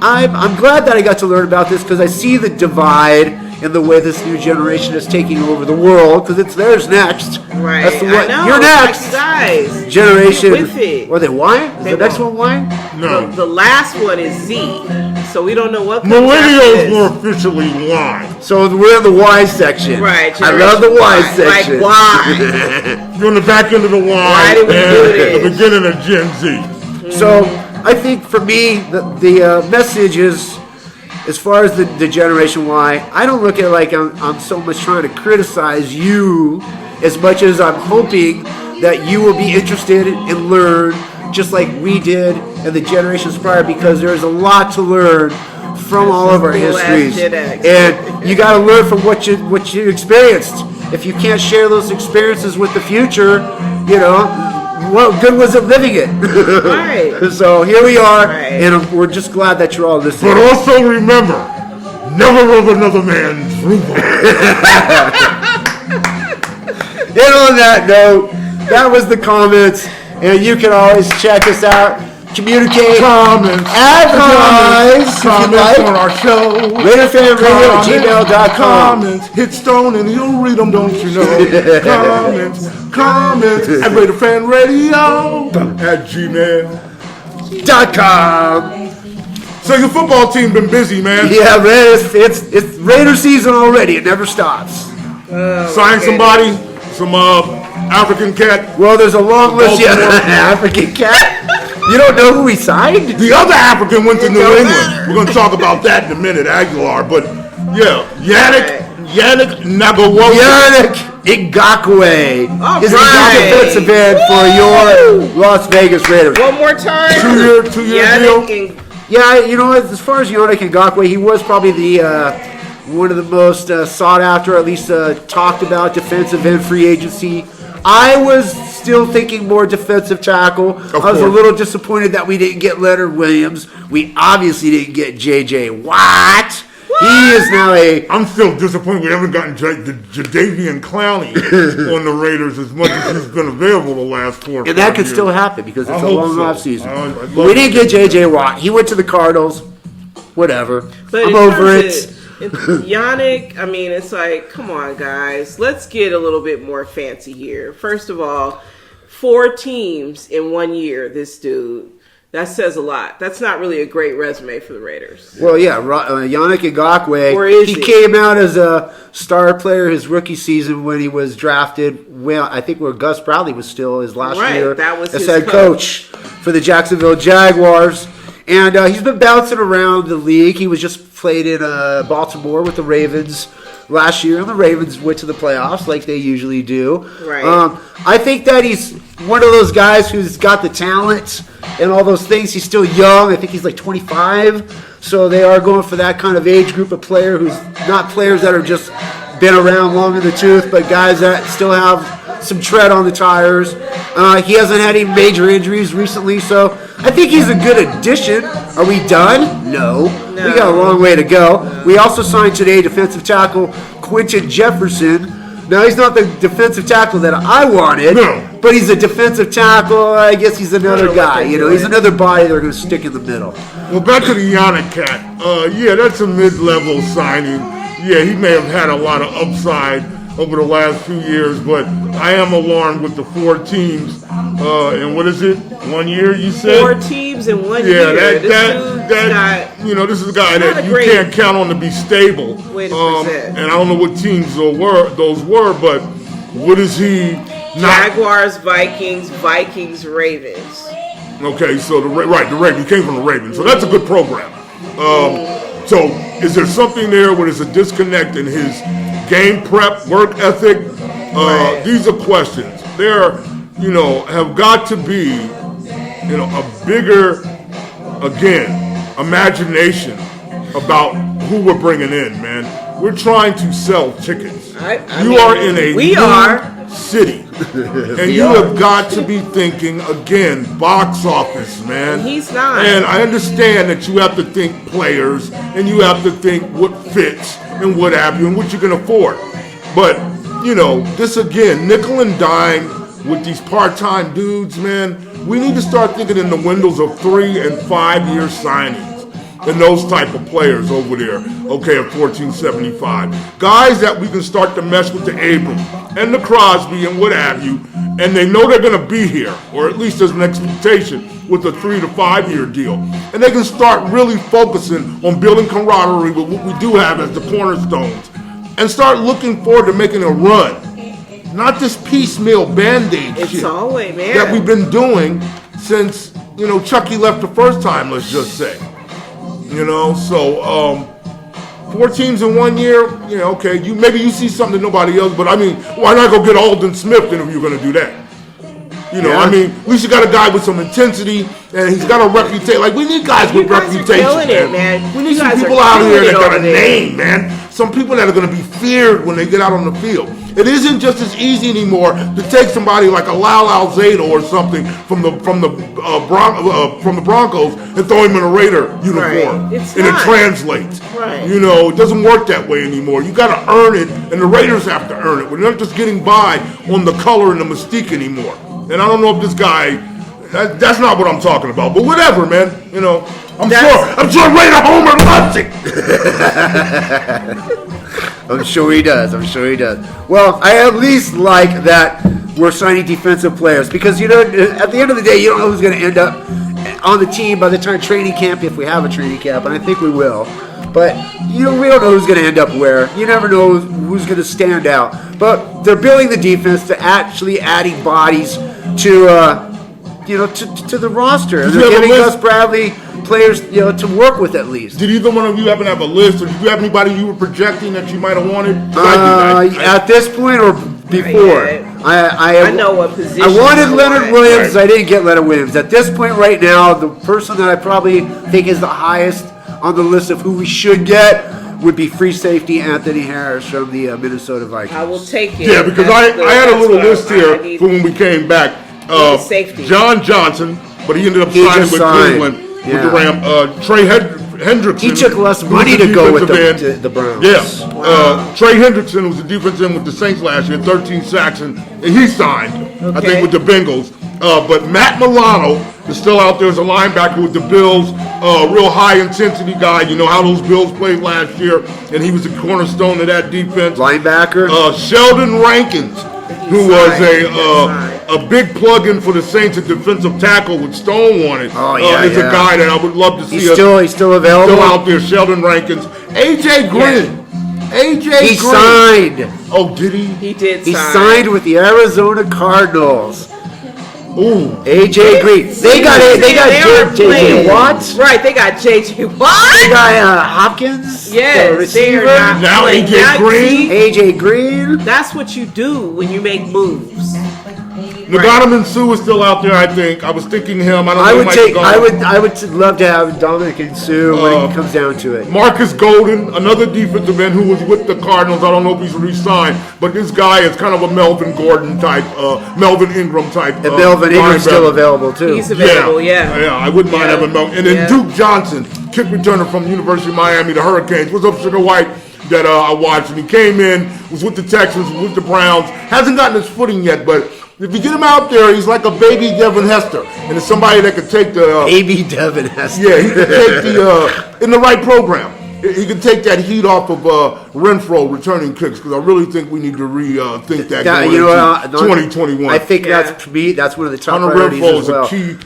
I'm glad that I got to learn about this because I see the divide in the way this new generation is taking over the world because it's theirs next. Right. That's I know. You're next. Guys. Generation. Get with it. Were they Y? Is They the next won't. one Y? No. The last one is Z, so we don't know what comes Millennials after were this. officially lying. So we're in the Y section. Right. I love the Y section. Like why? You're on the back end of the Y Why did we do this? the beginning of Gen Z. So I think for me, the message is, as far as the Generation Y, I don't look at it like I'm so much trying to criticize you as much as I'm hoping that you will be interested and learn just like we did and the generations prior because there's a lot to learn from all of our histories. And you got to learn from what you experienced. If you can't share those experiences with the future, what good was it living it? Right. So here we are, Right. and we're just glad that you're all listening. But also remember, never rub another man's roof on. And on that note, that was the comments, and you can always check us out, communicate, Comments. advertise, if you'd Comments like. on our show. RaiderFanRadio.Gmail.com. Comments. Hit Stone and he'll read them, don't you know? Comments at RaiderFanRadio .com. So your football team been busy, man. Yeah, man, it's Raider season already. It never stops. Sign somebody, some African cat. Well, there's a long list. Yeah, Baltimore. African cat. You don't know who he signed? The other African went to New don't England. matter. We're going to talk about that in a minute, Aguilar. But yeah, Yannick Nagawoke. Yannick Ngakwe All is the right. defensive end for your Las Vegas Raiders. One more time. Two-year deal. Yannick and Yeah, you know, as far as Yannick Ngakwe, he was probably the one of the most sought after, at least talked about defensive end free agency. I was still thinking more defensive tackle. I was a course. little disappointed that we didn't get Leonard Williams. We obviously didn't get J.J. Watt. He is now I'm still disappointed we haven't gotten Jadeveon Clowney on the Raiders as much as he's been available the last 4 or 5 and that could years. still happen because it's I a hope long so. off season. I'd love We didn't to. get J.J. Watt. He went to the Cardinals. Whatever. But I'm in over terms it. Yannick, I mean, it's like, come on, guys. Let's get a little bit more fancy here. First of all, 4 teams in 1 year, this dude. That says a lot. That's not really a great resume for the Raiders. Well, yeah, Yannick Ngakwe. Where is he? Came out as a star player his rookie season when he was drafted. Well, I think where Gus Bradley was still his last Right, year that was as his head coach for the Jacksonville Jaguars. And he's been bouncing around the league. He was just played in Baltimore with the Ravens last year, and the Ravens went to the playoffs like they usually do. Right. I think that he's one of those guys who's got the talent and all those things. He's still young. I think he's like 25. So they are going for that kind of age group of player who's not players that are just been around long in the tooth, but guys that still have some tread on the tires. He hasn't had any major injuries recently, so I think he's a good addition. Are we done? No. We got a long way to go. We also signed today defensive tackle Quinton Jefferson. Now, he's not the defensive tackle that I wanted, but he's a defensive tackle. I guess he's another guy. He's another body they're going to stick in the middle. Well, back to the Yannick cat. That's a mid-level signing. Yeah, he may have had a lot of upside over the last few years, but I am alarmed with the 4 teams. And what is it? 1 year, you said? 4 teams in 1 year. This is a guy that you can't count on to be stable. And I don't know what teams those were, but what is he? Jaguars, Vikings, Ravens. Okay, so the Ravens. He came from the Ravens, so that's a good program. So is there something there where there's a disconnect in his game prep, work ethic? These are questions. There, have got to be, a bigger, imagination about who we're bringing in, man. We're trying to sell tickets. You are in a new city, and you have got to be thinking again, box office, man. He's not. And I understand that you have to think players, and you have to think what fits and what have you, and what you can afford. But this again, nickel and dime with these part-time dudes, man. We need to start thinking in the windows of 3 and 5 year signings. And those type of players over there, okay, at $14.75. Guys that we can start to mess with the Abram and the Crosby and what have you, and they know they're going to be here, or at least there's an expectation with a 3 to 5 year deal. And they can start really focusing on building camaraderie with what we do have as the cornerstones, and start looking forward to making a run. Not this piecemeal Band-Aid shit that we've been doing since, Chucky left the first time, let's just say. So 4 teams in 1 year, okay, maybe you see something that nobody else, but why not go get Alden Smith then if you're going to do that? We should got a guy with some intensity, and he's got a reputation. Like, we need guys with reputation, man. We need some people out here that got a name, man. Some people that are going to be feared when they get out on the field. It isn't just as easy anymore to take somebody like a Lyle Alzado or something from the Broncos and throw him in a Raider uniform, It translates. Right. It doesn't work that way anymore. You got to earn it, and the Raiders have to earn it. We're not just getting by on the color and the mystique anymore. And I don't know if this guy, that's not what I'm talking about. But whatever, man. I'm sure Raider Homer loves it. I'm sure he does. Well, I at least like that we're signing defensive players because, at the end of the day, you don't know who's going to end up on the team by the time training camp, if we have a training camp, and I think we will. But, we don't know who's going to end up where. You never know who's going to stand out. But they're building the defense to actually adding bodies to the roster. And they're giving Gus Bradley players, to work with at least. Did either one of you happen to have a list, or did you have anybody you were projecting that you might have wanted? At this point or before? I know what position. I wanted Leonard Williams. Right. I didn't get Leonard Williams. At this point right now, the person that I probably think is the highest on the list of who we should get would be free safety Anthony Harris from the Minnesota Vikings. I will take it. Yeah, because I had a little list here from when we came back. Safety. John Johnson, but he ended up signing with Cleveland. With the Ram, Trey Hendrickson. He took less money to go with the Browns. Yeah. Wow. Trey Hendrickson was the defensive end with the Saints last year, 13 sacks, and he signed, I think, with the Bengals. But Matt Milano is still out there as a linebacker with the Bills, real high-intensity guy. You know how those Bills played last year, and he was the cornerstone of that defense. Linebacker. Sheldon Rankins, who was a big plug-in for the Saints at defensive tackle with Stone wanted. Is a guy that I would love to see. He's still available. Still out there, Sheldon Rankins. A.J. Green. He signed. Oh, did he? He did sign. He signed with the Arizona Cardinals. Ooh. AJ Green. They got JJ Watt. Right, they got JJ Watt. They got Hopkins. Yes, the receiver. they are not Now playing. AJ Green. AJ Green. That's what you do when you make moves. Nagano Sue is still out there, I think. I was thinking him. I would love to have Dominic and Sue when it comes down to it. Marcus Golden, another defensive end who was with the Cardinals. I don't know if he's re-signed, but this guy is kind of a Melvin Gordon type, Melvin Ingram type. And Melvin Ingram's still available too. He's available, yeah. Yeah, I wouldn't mind having Melvin. And then Duke Johnson, kick returner from University of Miami, the Hurricanes. What's up, Sugar White? That I watched, and he came in, was with the Texans, was with the Browns. Hasn't gotten his footing yet, but if you get him out there, he's like a baby Devin Hester, and it's somebody that could take the baby Devin Hester. Yeah, he could take the in the right program. He could take that heat off of Renfro returning kicks, because I really think we need to rethink that going into 2021. I think that's one of the top Hunter priorities Renfro as is well. a key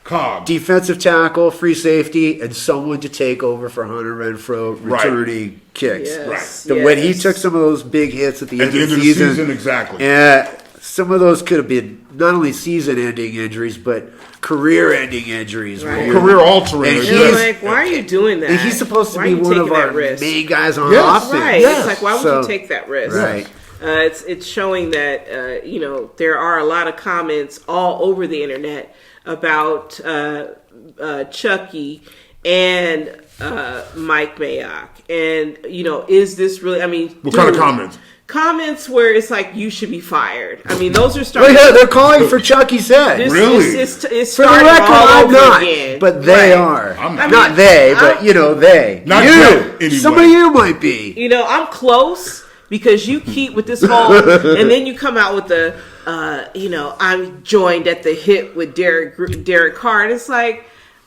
cog. Defensive tackle, free safety, and someone to take over for Hunter Renfro returning kicks. Yes, When he took some of those big hits at the end of the season, exactly. Some of those could have been not only season-ending injuries, but career-ending injuries. Right. Career-altering. And you're like, why are you doing that? And he's supposed to be one of our main guys on offense. Right. It's like, why would you take that risk? Right. It's showing that, there are a lot of comments all over the internet about Chucky and Mike Mayock. And, is this really, what kind of comments? Comments where it's like, you should be fired. I mean, those are starting. They're calling for Chucky's head. Really? It's for the record, I'm not. Again. But they are. Not they, but they. Not you. anyway. Some of you might be. I'm close because you keep with this whole, and then you come out with the, I'm joined at the hip with Derek Carr. And it's like,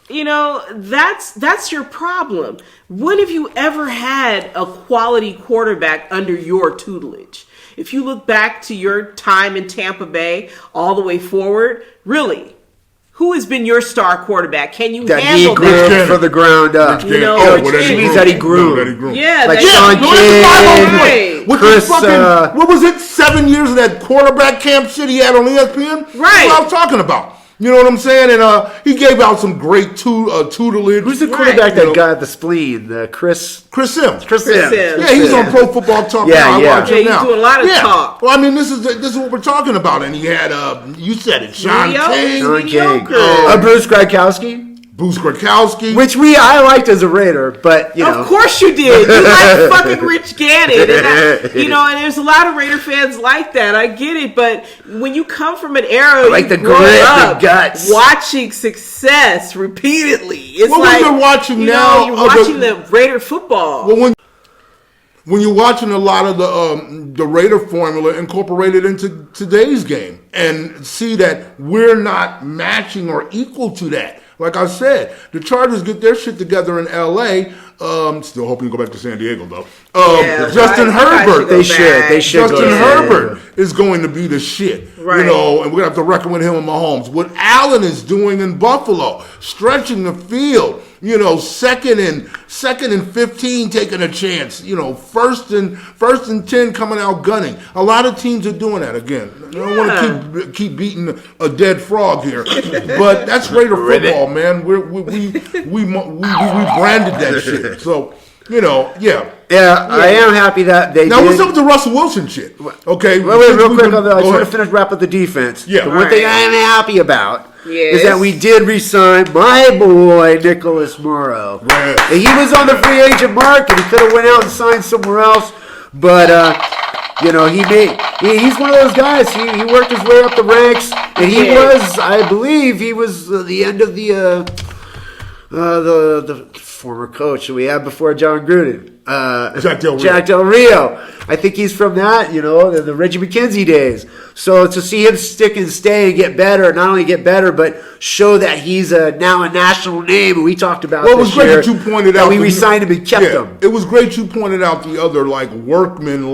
that's your problem. When have you ever had a quality quarterback under your tutelage? If you look back to your time in Tampa Bay all the way forward, really, who has been your star quarterback? Can you handle that? That he grew from the ground up. That he grew. Yeah, like Sean King, Chris. What was it? 7 years of that quarterback camp shit he had on ESPN? Right. That's what I was talking about. You know what I'm saying? And he gave out some great tutelage. Who's the quarterback that got the spleen? Chris Sims. Chris Sims. Yeah, he's on Pro Football Talk now. I watch him now. He's doing a lot of talk. Well, this is what we're talking about. And he had, you said it, Sean King. Bruce Gronkowski. Bruce Gronkowski. Which I liked as a Raider, but, Of course you did. You like fucking Rich Gannon. And and there's a lot of Raider fans like that. I get it. But when you come from an era like the grit, the guts, watching success repeatedly, it's like you're watching now. You're watching the Raider football. Well, when you're watching a lot of the Raider formula incorporated into today's game and see that we're not matching or equal to that. Like I said, the Chargers get their shit together in L.A. Still hoping to go back to San Diego, though. Justin Herbert. They should. Justin Herbert is going to be the shit. Right. And we're going to have to reckon with him and Mahomes. What Allen is doing in Buffalo, stretching the field. Second and 15 taking a chance. First and 10 coming out gunning. A lot of teams are doing that again. I don't want to keep beating a dead frog here, but that's Raider football, man. We branded that shit. So yeah. I am happy that they now, what's up with the Russell Wilson shit? Okay. Wait, real quick. I just want to wrap up the defense. Yeah. The one thing I am happy about is that we did re-sign my boy, Nicholas Morrow. Right. He was on the free agent market. He could have went out and signed somewhere else. But, he's one of those guys. He worked his way up the ranks. And he was, I believe, the end of the former coach that we had before John Gruden. Jack Del Rio. I think he's from that, the Reggie McKenzie days. So to see him stick and stay and get better, not only get better, but show that he's now a national name. And we talked about it was great that you pointed out. We re-signed him and kept him. It was great you pointed out the other, workman,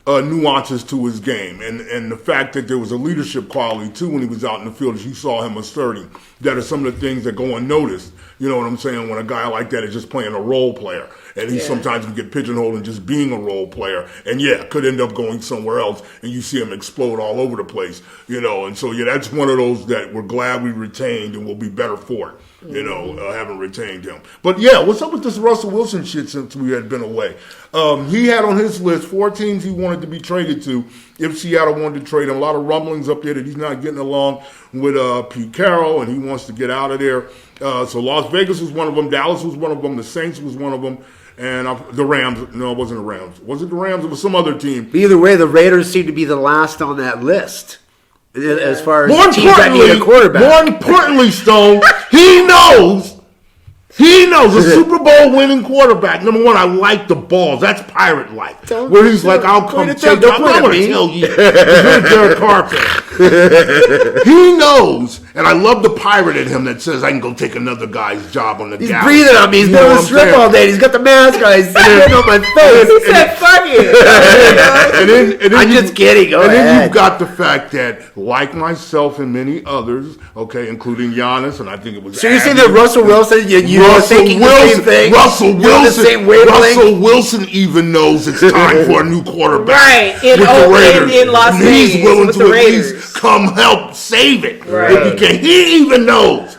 nuances to his game, and the fact that there was a leadership quality too when he was out in the field, as you saw him asserting. That are some of the things that go unnoticed. You know what I'm saying? When a guy like that is just playing a role player, and he sometimes can get pigeonholed in just being a role player, and could end up going somewhere else, and you see him explode all over the place. You know, and so that's one of those that we're glad we retained, and we'll be better for it. You know, having retained him. But what's up with this Russell Wilson shit since we had been away? He had on his list 4 teams he wanted to be traded to if Seattle wanted to trade him. A lot of rumblings up there that he's not getting along with Pete Carroll and he wants to get out of there. So Las Vegas was one of them. Dallas was one of them. The Saints was one of them. And the Rams. No, it wasn't the Rams. Was it the Rams? It was some other team. Either way, the Raiders seem to be the last on that list. As far as teams that need a quarterback. More importantly, Stone, he knows a Super Bowl winning quarterback. Number one, I like the balls. That's pirate-like. Where he's like, I'll come take you. I'm not going to tell you. You're a Derek Carr fan. He knows, and I love the pirate in him that says, I can go take another guy's job on the He's gallery. breathing on me. He's doing a strip all day. He's got the mask on. He's sitting on my face. He said, fuck it. And then I'm just kidding. Go and ahead. then you've got the fact that, like myself and many others, including Giannis, and I think it was. So you say that Russell Wilson, you were thinking the same thing? Russell Wilson, the same wavelength? Russell Wilson even knows it's time for a new quarterback. Right, with the Raiders. in Las and Vegas, he's willing with to the at Raiders. least come help save it. Right. If he can. He even knows.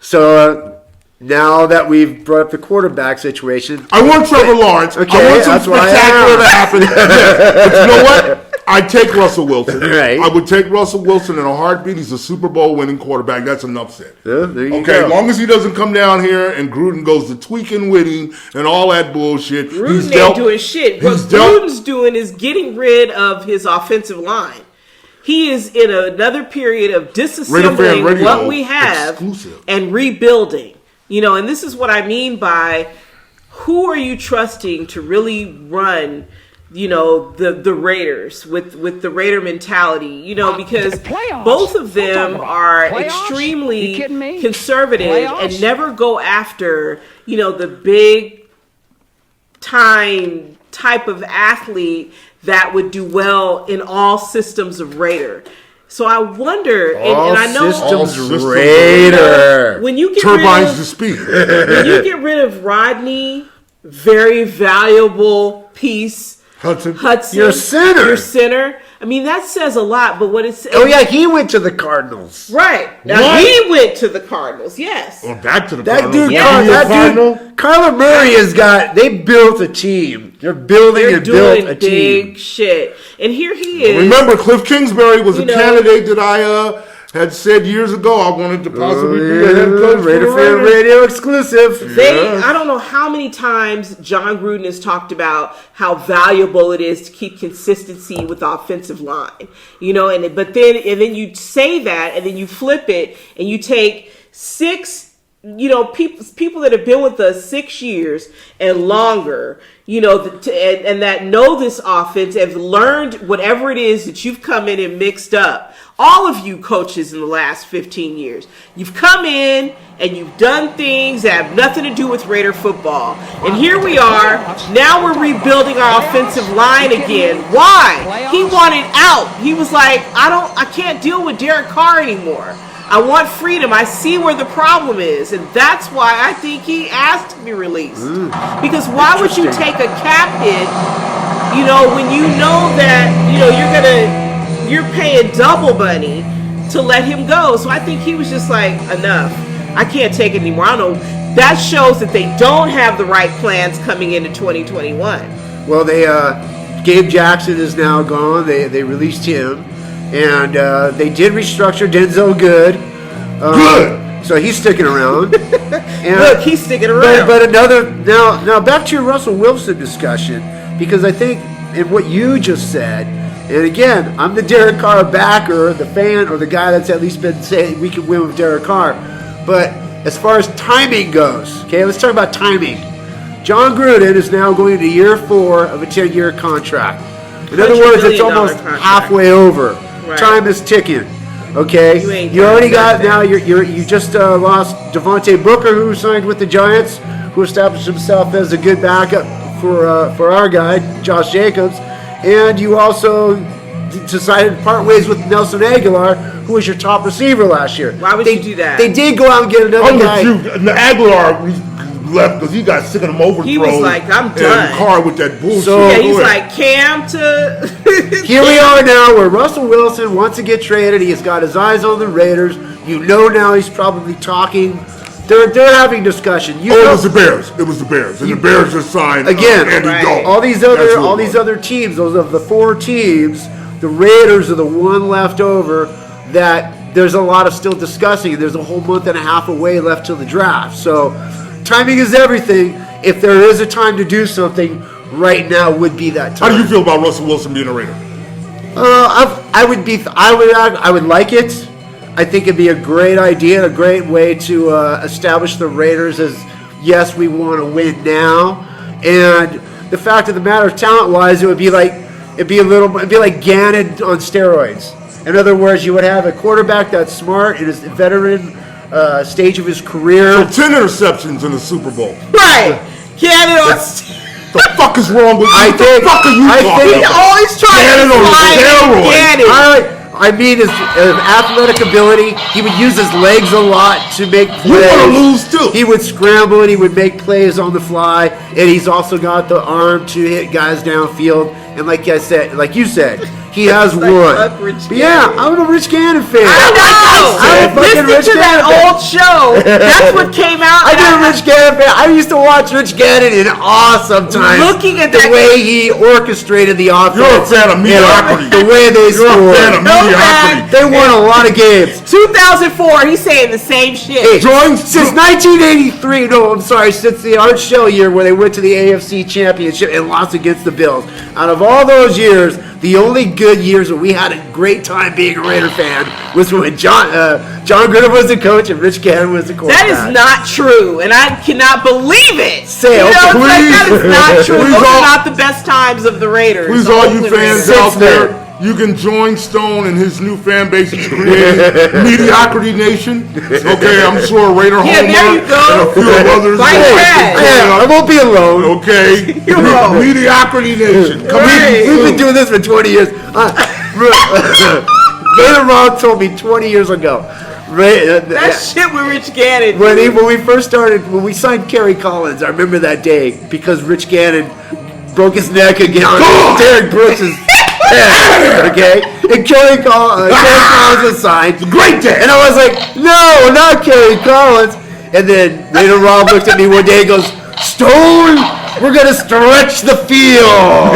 So now that we've brought up the quarterback situation, I want Trevor Lawrence. Okay, I want some that's what I spectacular to am. happen. But you know what? I'd take Russell Wilson. Right. I would take Russell Wilson in a heartbeat. He's a Super Bowl winning quarterback. That's enough said. Yeah, there you Okay, go. as long as he doesn't come down here and Gruden goes to tweaking with him and all that bullshit. Gruden ain't doing shit. What Gruden's doing is getting rid of his offensive line. He is in another period of disassembling what we have and rebuilding. You know, and this is what I mean by who are you trusting to really run, you know, the Raiders with the Raider mentality, you know, because both of them are extremely conservative and never go after, you know, the big time type of athlete that would do well in all systems of Raider. So I wonder, and I know all systems Raider. When you get turbines to speed. When you get rid of Rodney, very valuable piece. Hudson, your center. I mean, that says a lot. But what it's he went to the Cardinals. Right now, he went to the Cardinals. Yes. Well, back to the that Cardinals. dude. That dude. Kyler Murray has got. They built a team. They're building and built a team. Big shit. And here he is. Remember, Cliff Kingsbury was a candidate that I had said years ago I wanted to possibly be a head coach for the RaiderFan Radio exclusive. I don't know how many times John Gruden has talked about how valuable it is to keep consistency with the offensive line. You know, and then you say that, and then you flip it, and you take 6. You know, people that have been with us 6 years and longer, you know, and that know this offense, have learned whatever it is that you've come in and mixed up. All of you coaches in the last 15 years, you've come in and you've done things that have nothing to do with Raider football. And here we are. Now we're rebuilding our offensive line again. Why? He wanted out. He was like, I can't deal with Derek Carr anymore. I want freedom. I see where the problem is. And that's why I think he asked to be released. Because why would you take a cap hit, you know, when you know that, you know, you're paying double money to let him go. So I think he was just like, enough. I can't take it anymore. I don't know. That shows that they don't have the right plans coming into 2021. Well, Gabe Jackson is now gone. They released him. And they did restructure Denzel Good. Good. So he's sticking around. And, look, he's sticking around. But another now back to your Russell Wilson discussion, because I think in what you just said, and again, I'm the Derek Carr backer, the fan, or the guy that's at least been saying we can win with Derek Carr. But as far as timing goes, okay, let's talk about timing. John Gruden is now going into year 4 of a 10-year contract. In other words, it's almost halfway over. Right. Time is ticking. Okay, you already got now. You just lost Devontae Booker, who signed with the Giants, who established himself as a good backup for our guy Josh Jacobs, and you also decided to part ways with Nelson Aguilar, who was your top receiver last year. Why would you do that? They did go out and get another guy. Aguilar left because he got sick of them overthrows. He was like, I'm done. And Carr with that bullshit. So, yeah, he's like, Cam to... Here we are now where Russell Wilson wants to get traded. He's got his eyes on the Raiders. You know now he's probably talking. They're having discussion. It was the Bears. It was the Bears. And the Bears just signed again, Andy Dalton. all these other teams, those of the 4 teams, the Raiders are the one left over that there's a lot of still discussing. There's a whole month and a half away left till the draft. So timing is everything. If there is a time to do something, right now would be that time. How do you feel about Russell Wilson being a Raider? I would like it. I think it'd be a great idea and a great way to establish the Raiders as, yes, we want to win now. And the fact of the matter, talent-wise, it'd be like Gannon on steroids. In other words, you would have a quarterback that's smart in his veteran stage of his career. So 10 interceptions in the Super Bowl. Right. Gannon on... The fuck is wrong with you? What the fuck are you talking He's about? always trying to find Gannon. I mean, his athletic ability. He would use his legs a lot to make plays. You want to lose too. He would scramble and he would make plays on the fly. And he's also got the arm to hit guys downfield. And like you said, he has one. Yeah, I'm a Rich Gannon fan. I know. Listen to that old show. That's what came out. I did a Rich Gannon fan. I used to watch Rich Gannon in awe sometimes. Looking at the way he orchestrated the offense. You're a fan of mediocrity. The way they scored. You're a fan of mediocrity. They won a lot of games. 2004, he's saying the same shit. Hey, since 1983, since the Art Shell year where they went to the AFC Championship and lost against the Bills. Out of all those years, the only good years that we had a great time being a Raider fan was when John Gruden was the coach and Rich Gannon was the quarterback. That is not true, and I cannot believe it. That is not true. Those are not the best times of the Raiders. Please, all you fans out there, you can join Stone and his new fan base he's created, Mediocrity Nation. Okay, I'm sure Raider Homer there you go. and a few others. I won't be alone. Okay, Mediocrity Nation. We've been doing this for 20 years. Raider Rob told me 20 years ago. That shit with Rich Gannon. When we signed Kerry Collins, I remember that day because Rich Gannon broke his neck again on Derek Brooks' head. Okay? And Kerry Collins was signed. It's a great day. And I was like, no, not Kerry Collins. And then Raider Rob looked at me one day and goes, Stone, we're going to stretch the field.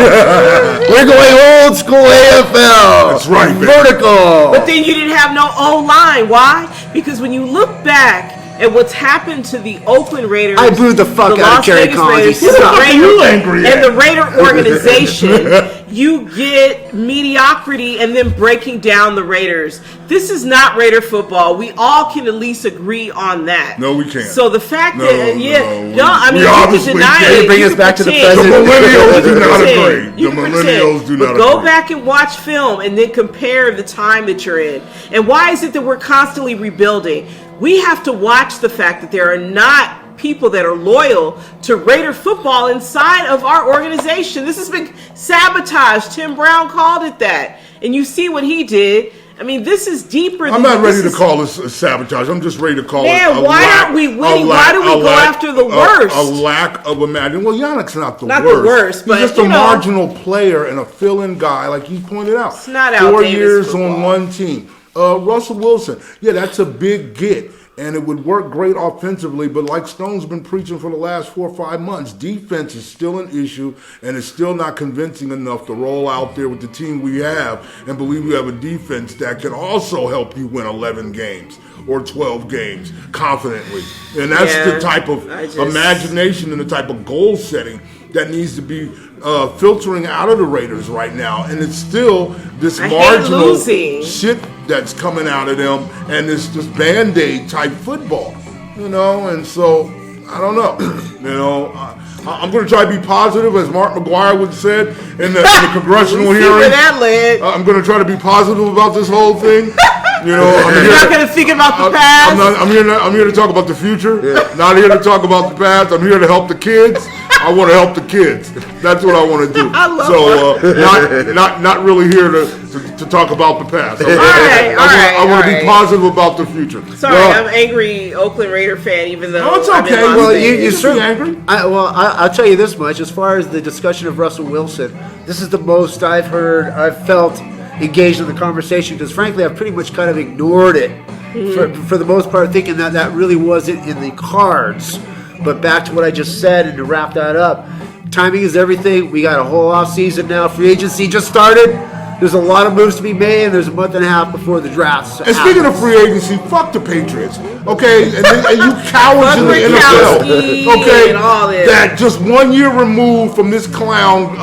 We're going old school AFL. That's right, man. Vertical. But then you didn't have no O-line. Why? Because when you look back at what's happened to the Oakland Raiders, I booed the fuck out of Kerry Collins. And the Raider organization, you get mediocrity and then breaking down the Raiders. This is not Raider football. We all can at least agree on that. No, we can't. So the fact we you can deny it. Bring us back to the present. The millennials do not agree. The millennials do not agree. Go back and watch film and then compare the time that you're in. And why is it that we're constantly rebuilding? We have to watch the fact that there are not people that are loyal to Raider football inside of our organization. This has been sabotaged. Tim Brown called it that. And you see what he did. I mean, this is deeper than... I'm not ready to call this a sabotage. I'm just ready to call it why aren't we winning? Why do we go after the worst? A lack of imagination. Well, Yannick's not the worst. Not the worst, but, he's just a marginal player and a fill-in guy, like you pointed out. It's not 4 Davis years football. on one team. Russell Wilson, that's a big get. And it would work great offensively, but like Stone's been preaching for the last 4 or 5 months, defense is still an issue, and it's still not convincing enough to roll out there with the team we have and believe we have a defense that can also help you win 11 games or 12 games confidently. And that's the type of imagination and the type of goal setting that needs to be filtering out of the Raiders right now. And it's still this marginal shit that's coming out of them, and it's this Band-Aid type football, and so I don't know. I'm going to try to be positive, as Mark McGuire would have said in the congressional hearing. I'm going to try to be positive about this whole thing. You're not going to think about the past. I'm here to talk about the future. Not here to talk about the past. I'm here to help the kids. I want to help the kids. That's what I want to do. I love not really here to talk about the past. Okay? I want to be positive about the future. Sorry, I'm angry Oakland Raider fan, even though. No, it's okay. Well, you certainly angry. I'll tell you this much. As far as the discussion of Russell Wilson, this is the most I've felt engaged in the conversation, because frankly, I've pretty much kind of ignored it for the most part, thinking that really wasn't in the cards. But back to what I just said, and to wrap that up, timing is everything. We got a whole off season now. Free agency just started. There's a lot of moves to be made, and there's a month and a half before the draft. And speaking of free agency, fuck the Patriots, okay? And you cowards in the NFL, okay? And all this. That just 1 year removed from this clown,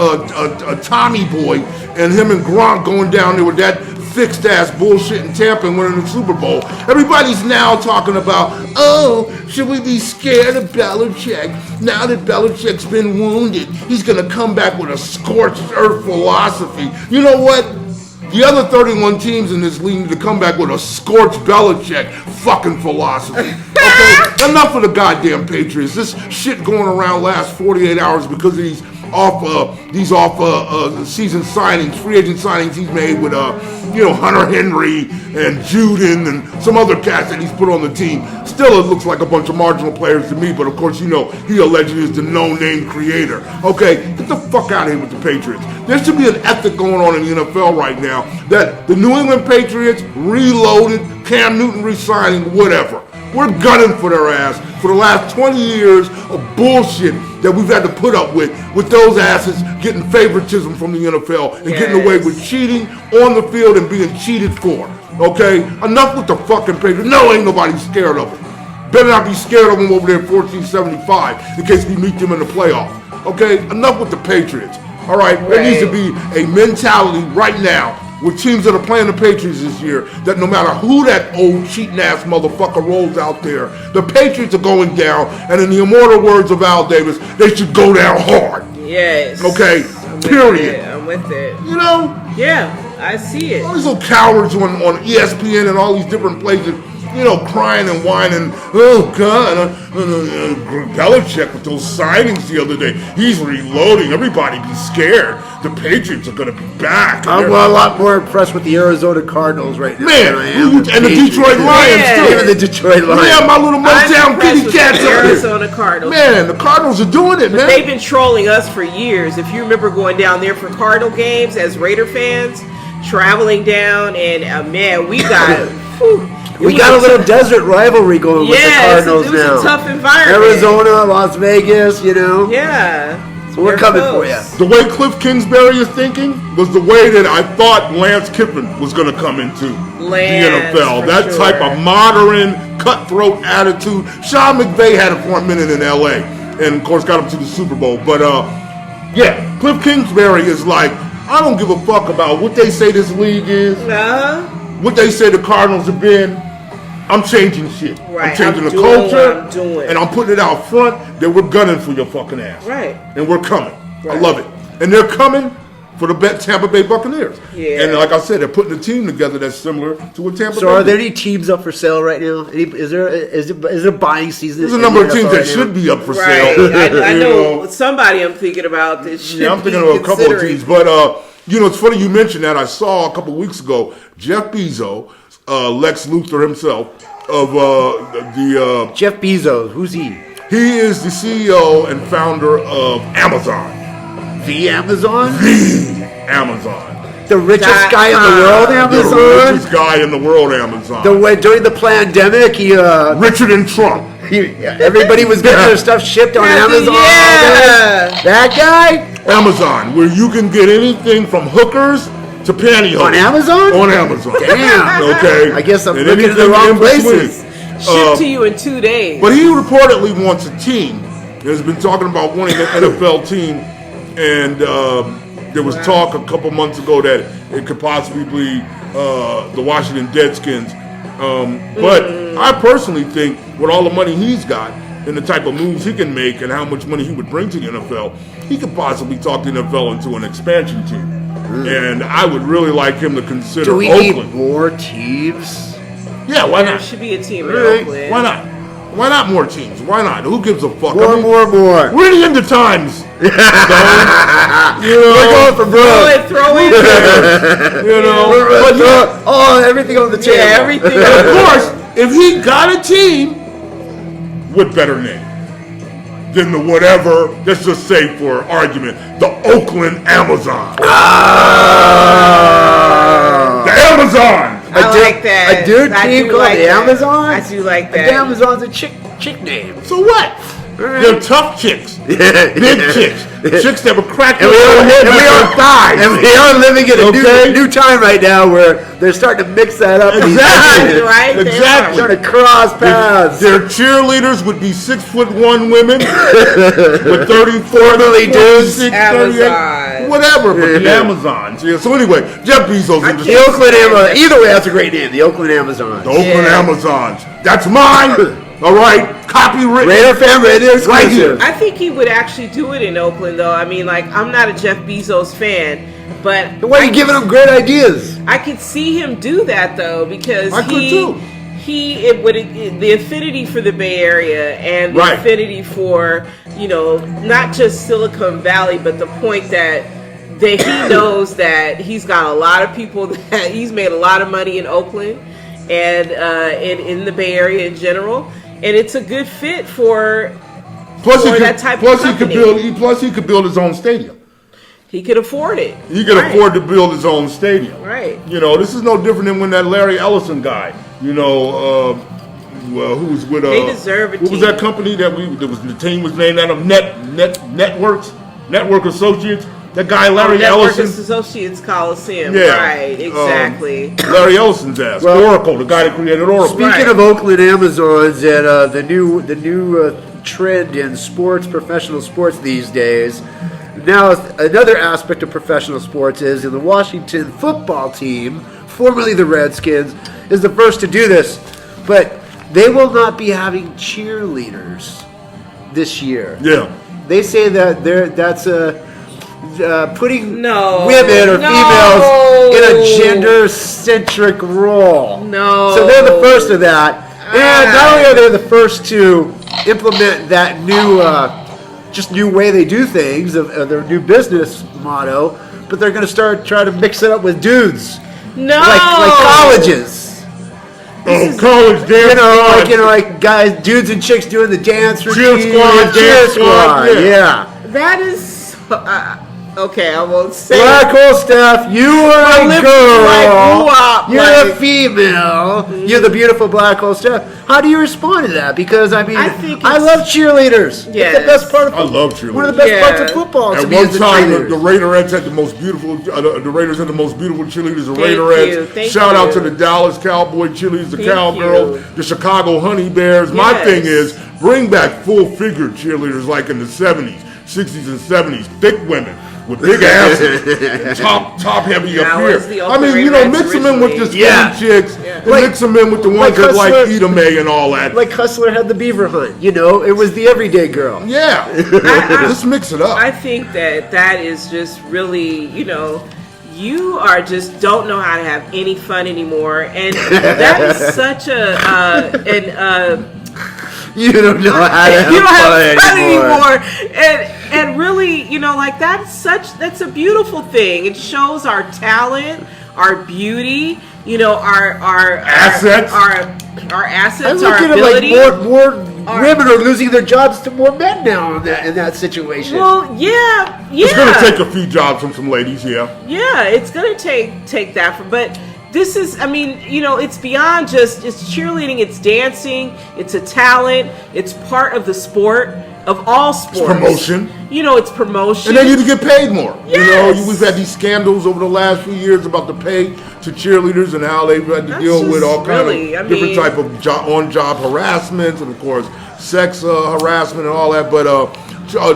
Tommy boy, and him and Gronk going down there with that fixed ass bullshit in Tampa and winning the Super Bowl. Everybody's now talking about, oh, should we be scared of Belichick? Now that Belichick's been wounded, he's going to come back with a scorched earth philosophy. You know what? The other 31 teams in this league need to come back with a scorched Belichick fucking philosophy. Okay? Enough of the goddamn Patriots. This shit going around last 48 hours because of these off-season signings, free agent signings he's made with Hunter Henry and Juden and some other cats that he's put on the team. Still, it looks like a bunch of marginal players to me, but of course, he allegedly is the no-name creator. Okay, get the fuck out of here with the Patriots. There should be an ethic going on in the NFL right now that the New England Patriots reloaded, Cam Newton resigning, whatever. We're gunning for their ass for the last 20 years of bullshit that we've had to put up with those asses getting favoritism from the NFL and getting away with cheating on the field and being cheated for. Okay? Enough with the fucking Patriots. No, ain't nobody scared of them. Better not be scared of them over there at 1475 in case we meet them in the playoffs. Okay? Enough with the Patriots. All right? There needs to be a mentality right now with teams that are playing the Patriots this year, that no matter who that old cheating-ass motherfucker rolls out there, the Patriots are going down, and in the immortal words of Al Davis, they should go down hard. Yes. Okay? Period. I'm with it. You know? Yeah, I see it. All these little cowards on ESPN and all these different places, crying and whining, oh, God, Belichick with those signings the other day, he's reloading, everybody be scared, the Patriots are going to be back. I'm a lot more impressed with the Arizona Cardinals right now than I am and the Detroit Lions, too. Even the Detroit Lions. Yeah, my little Motown kitty cats the Arizona Cardinals. Man, the Cardinals are doing it, man. They've been trolling us for years. If you remember going down there for Cardinal games as Raider fans, traveling down, and man, we got we got a little desert rivalry going with the Cardinals now. It was a tough environment. Arizona, Las Vegas, Yeah. So we're coming for you. The way Cliff Kingsbury is thinking was the way that I thought Lance Kiffin was going to come into the NFL. That type of modern, cutthroat attitude. Sean McVay had it for a minute in L.A. and, of course, got him to the Super Bowl. But, Cliff Kingsbury is like, I don't give a fuck about what they say this league is, what they say the Cardinals have been. I'm changing shit. Right. I'm changing the culture, and I'm putting it out front that we're gunning for your fucking ass. Right. And we're coming. Right. I love it. And they're coming for the Tampa Bay Buccaneers. Yeah. And like I said, they're putting a team together that's similar to what Tampa Bay. So are there any teams up for sale right now? Is it a buying season? There's a number of teams that should be up for sale. I know somebody I'm thinking about that should I'm thinking of a couple of teams. But, it's funny you mentioned that. I saw a couple weeks ago, Jeff Bezos, Lex Luthor himself, of the... Jeff Bezos, who's he? He is the CEO and founder of Amazon. The Amazon? The Amazon. The richest guy in the world, Amazon? The richest guy in the world, Amazon. During the pandemic, he... richer than Trump. Everybody was getting their stuff shipped on Amazon. Yeah. That guy? Amazon, where you can get anything from hookers to pantyhose. On Amazon? On Amazon. Damn. Okay. I guess I'm and looking in the wrong places. Shipped to you in 2 days. But he reportedly wants a team. There's been talking about wanting an NFL team, and there was talk a couple months ago that it could possibly be the Washington Redskins. But I personally think with all the money he's got and the type of moves he can make and how much money he would bring to the NFL, he could possibly talk the NFL into an expansion team. And I would really like him to consider Oakland. Do we need more teams? Yeah, why There not? should be a team in Oakland. Why not? Why not more teams? Why not? Who gives a fuck? More. We're in the end of times. We're going for broke. Throw it. Everything on the table. Yeah, everything. And of course, if he got a team, what better name than the whatever, let's just say for argument, the Oakland Amazon. The Amazon. I like that. A dude team called the Amazon? I do like that. The Amazon's a chick name. So what? They're tough chicks. Big chicks. Chicks that were cracking And we are living in a new time right now where they're starting to mix that up. Exactly. Right? Exactly. Trying to cross paths. Their cheerleaders would be 6'1" women with 34 dudes, 38, whatever. But the Amazons. Yeah. So anyway, Jeff Bezos. The Oakland Amazon. Either way, that's a great name. The Oakland Amazons. The Oakland Amazons. That's mine. All right. Copyright. RaiderFan Radio right here. I think he would actually do it in Oakland, though. I mean, like, I'm not a Jeff Bezos fan, but why are you giving him great ideas? I could see him do that, though, because the affinity for the Bay Area and the affinity for, not just Silicon Valley, but the point that he knows that he's got a lot of people that he's made a lot of money in Oakland and in the Bay Area in general. And it's a good fit for that type of company. He could build his own stadium. He could afford it. He could afford to build his own stadium. Right. This is no different than when that Larry Ellison guy, who was with they deserve a team. What was that company the team was named out of Network Associates? That guy Larry Ellison. Network Associates Coliseum. Yeah. Right, exactly. Larry Ellison's ass. Oracle, the guy that created Oracle. Speaking of Oakland Amazons and the new trend in professional sports these days, now another aspect of professional sports is in the Washington football team, formerly the Redskins, is the first to do this. But they will not be having cheerleaders this year. Yeah. They say that that's putting women or females in a gender-centric role. No. So they're the first of that. And not only are they the first to implement that new way they do things, of their new business motto, but they're going to try to mix it up with dudes. No. Like colleges. College dance. Like guys, dudes and chicks doing the dance routine. Cheer squad. Yeah. That is... okay, I won't say Black Hole Stef, you are a girl. You're a female. Mm-hmm. You're the beautiful Black Hole Stef. How do you respond to that? Because I love cheerleaders. Yes. It's the best part of I love cheerleaders. One of the best parts of football. At one time, the Raiderettes had the most beautiful. The Raiders had the most beautiful cheerleaders. The Raiderettes. Shout out to the Dallas Cowboy cheerleaders, the Cowgirls, the Chicago Honey Bears. My thing is bring back full-figured cheerleaders like in the 70s, 60s, and 70s. Thick women with big asses, top heavy up here. I mean, mix them in with the skinny chicks, and mix them in with the ones that like Eda Mae and all that. Like Hustler had the beaver hunt, it was the everyday girl. Yeah, just mix it up. I think that is just really, you are just don't know how to have any fun anymore, and that is such you don't know how to have fun anymore. And really, that's a beautiful thing. It shows our talent, our beauty, our assets, our assets, I look our at ability. It like more women are losing their jobs to more men now in that situation. Well, yeah. It's going to take a few jobs from some ladies, Yeah, it's going to take that but this is, it's beyond it's cheerleading, it's dancing, it's a talent, it's part of the sport, of all sports. It's promotion. It's promotion. And they need to get paid more. Yes. We've had these scandals over the last few years about the pay to cheerleaders and how they've had to deal with all kinds of different type of on-job harassment and, of course, sex harassment and all that, but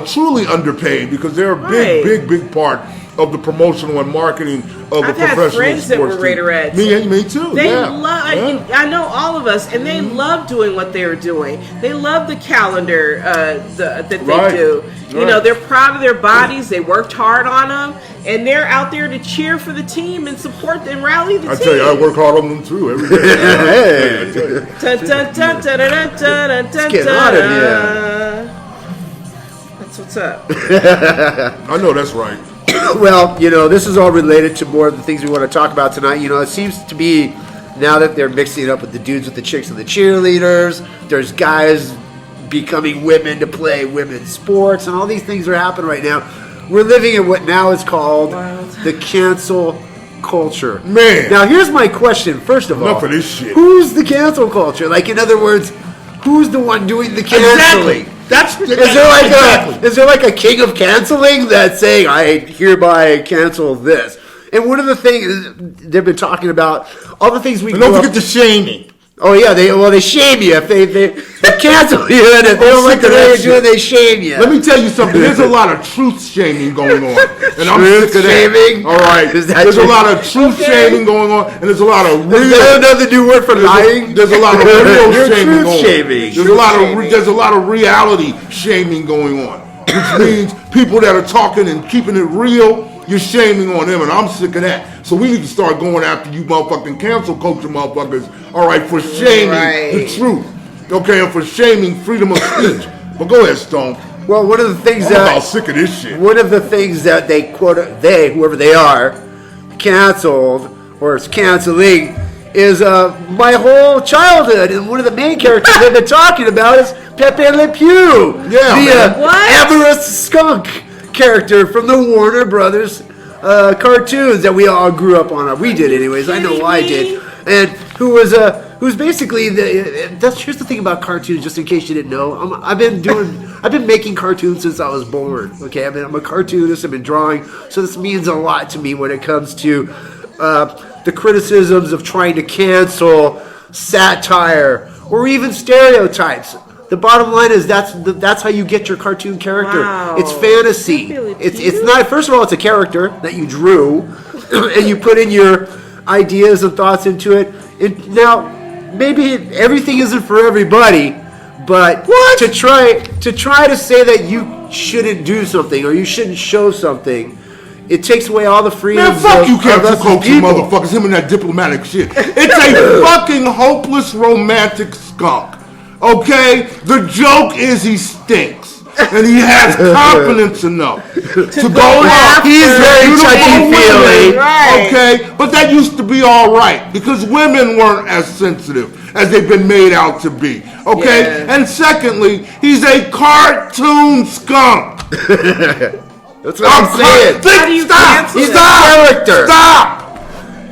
truly underpaid because they're a big part of the promotional and marketing of I've the professional had friends that were sports team. Raiderettes. Me too. They yeah. love. Yeah. I know all of us, and they love doing what they were doing. They love the calendar that they do. You know, they're proud of their bodies. They worked hard on them, and they're out there to cheer for the team and support and rally the team. I tell you, I work hard on them too every day. Let's get out of here. That's what's up. I know that's right. Well, you know, this is all related to more of the things we want to talk about tonight. You know, it seems to be now that they're mixing it up with the dudes with the chicks and the cheerleaders. There's guys becoming women to play women's sports, and all these things are happening right now. We're living in what now is called the cancel culture. Man. Now, here's my question. First of all, enough of this shit. Who's the cancel culture? Like, in other words, who's the one doing the canceling? Exactly. That's Is there like a king of canceling that's saying, I hereby cancel this? And one of the things they've been talking about, all the things we and don't forget the shaming. Oh yeah, they shame you if they cancel you, and if they don't like the way you're doing, they shame you. Let me tell you something. There's a lot of truth shaming going on, and I'm Truth sick of shaming? that. All right, there's a lot of truth shaming going on, and there's a lot of real. Is that another new word for lying? There's a lot of real shaming truth going on. shaming. There's a lot of reality shaming going on, which means people that are talking and keeping it real, you're shaming on them, and I'm sick of that. So we need to start going after you motherfucking cancel culture motherfuckers, all right, for shaming the truth, okay, and for shaming freedom of speech. But go ahead, Stone. Well, one of the things I'm about sick of this shit. One of the things that whoever they are, canceled or is canceling is my whole childhood, and one of the main characters they've been talking about is Pepe Le Pew, the amorous skunk character from the Warner Brothers cartoons that we all grew up on. We did, anyways. I know I did, and who's basically here's the thing about cartoons. Just in case you didn't know, I've been making cartoons since I was born. Okay, I'm a cartoonist. I've been drawing, so this means a lot to me when it comes to the criticisms of trying to cancel satire or even stereotypes. The bottom line is that's how you get your cartoon character. Wow. It's fantasy. It's not. First of all, it's a character that you drew, and you put in your ideas and thoughts into it. And now, maybe everything isn't for everybody, but to try to say that you shouldn't do something or you shouldn't show something, it takes away all the freedoms. Man, fuck you, cancel culture, motherfuckers. Him and that diplomatic shit. It's a fucking hopeless romantic skunk. Okay? The joke is he stinks. And he has confidence enough to go after. He's very touchy-feely. Right. Okay? But that used to be all right because women weren't as sensitive as they've been made out to be. Okay? Yeah. And secondly, he's a cartoon skunk. That's what I'm saying. He's a character. Stop!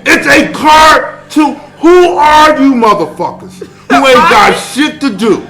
It's a cartoon. Who are you motherfuckers who ain't got shit to do?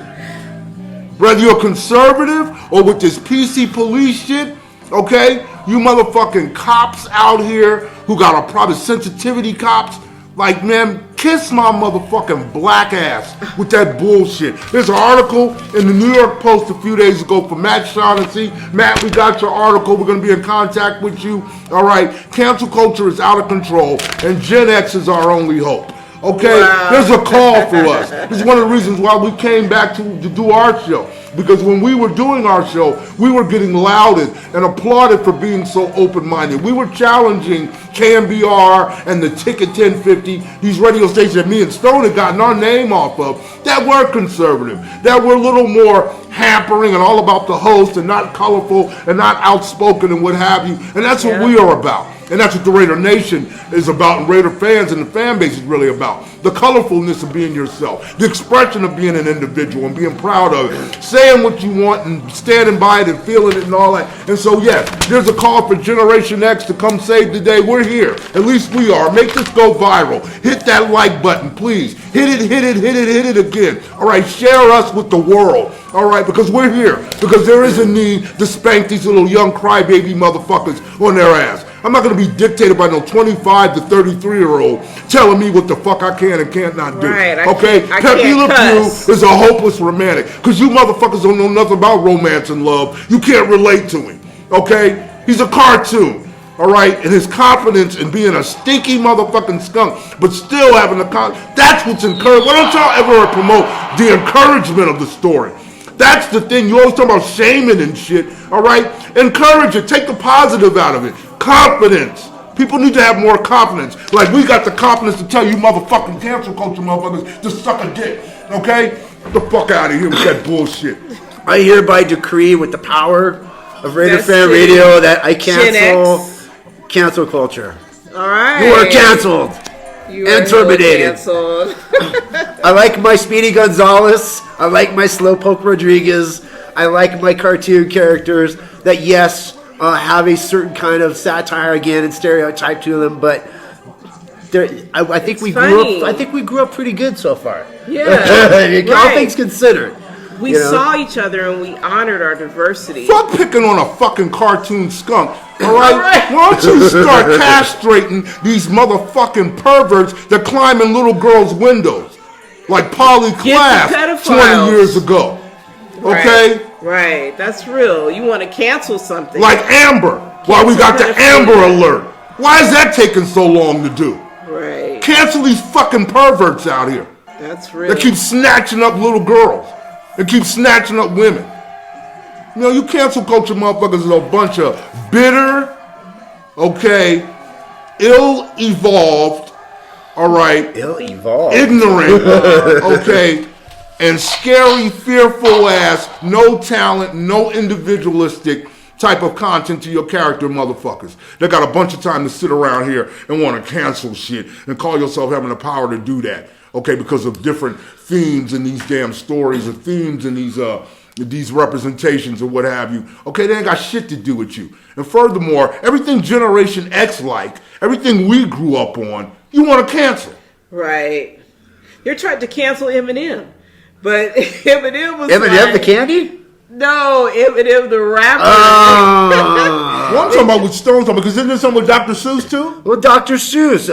Whether you're conservative or with this PC police shit, okay? You motherfucking cops out here who got a problem, sensitivity cops. Like, man, kiss my motherfucking black ass with that bullshit. There's an article in the New York Post a few days ago from Matt Shaughnessy. Matt, we got your article. We're going to be in contact with you. All right. Cancel culture is out of control, and Gen X is our only hope. Okay? Wow. There's a call for us. This is one of the reasons why we came back to do our show. Because when we were doing our show, we were getting lauded and applauded for being so open-minded. We were challenging KMBR and the Ticket 1050, these radio stations that me and Stone had gotten our name off of, that were conservative, that were a little more hampering and all about the host and not colorful and not outspoken and what have you. And that's what we are about. And that's what the Raider Nation is about, and Raider fans and the fan base is really about. The colorfulness of being yourself, the expression of being an individual and being proud of it, saying what you want and standing by it and feeling it and all that. And so, yes, there's a call for Generation X to come save the day. We're here. At least we are. Make this go viral. Hit that like button, please. Hit it again. All right, share us with the world. All right, because we're here. Because there is a need to spank these little young crybaby motherfuckers on their ass. I'm not going to be dictated by no 25 to 33-year-old telling me what the fuck I can and can't not do. Right, okay? Pepe Le Pew is a hopeless romantic because you motherfuckers don't know nothing about romance and love. You can't relate to him. Okay? He's a cartoon. all right, and his confidence in being a stinky motherfucking skunk, but still having the that's what's encouraged. Why don't y'all ever promote the encouragement of the story? That's the thing. You always talk about shaming and shit, all right? Encourage it. Take the positive out of it. Confidence. People need to have more confidence. Like, we got the confidence to tell you motherfucking cancel culture motherfuckers to suck a dick, okay? Get the fuck out of here with that bullshit. I hereby decree with the power of RaiderFan Radio that I cancel culture. All right. You are canceled. You and are terminated. Canceled. I like my Speedy Gonzalez. I like my Slowpoke Rodriguez. I like my cartoon characters that, yes, have a certain kind of satire again and stereotype to them, but I think we grew up pretty good so far. Yeah. All things considered. We saw each other and we honored our diversity. Fuck picking on a fucking cartoon skunk, all right? Why don't you start castrating these motherfucking perverts that climb in little girls' windows, like Polly Class 20 years ago, okay? Right, that's real. You want to cancel something. Like Amber. Why we got the Amber Alert. Why is that taking so long to do? Right. Cancel these fucking perverts out here. That's real. That keep snatching up little girls. They keep snatching up women. You know, you cancel culture motherfuckers is a bunch of bitter, okay, ill-evolved, all right, ill-evolved, ignorant, okay, and scary, fearful ass, no talent, no individualistic type of content to your character motherfuckers. They got a bunch of time to sit around here and want to cancel shit and call yourself having the power to do that. Okay, because of different themes in these damn stories or themes in these representations or what have you. Okay, they ain't got shit to do with you. And furthermore, everything Generation X like, everything we grew up on, you want to cancel. Right. You're trying to cancel Eminem. But Eminem was Eminem the candy? No, Eminem the rapper. Well, I'm talking about with Stone, because isn't there something with Dr. Seuss too? Well, Dr. Seuss.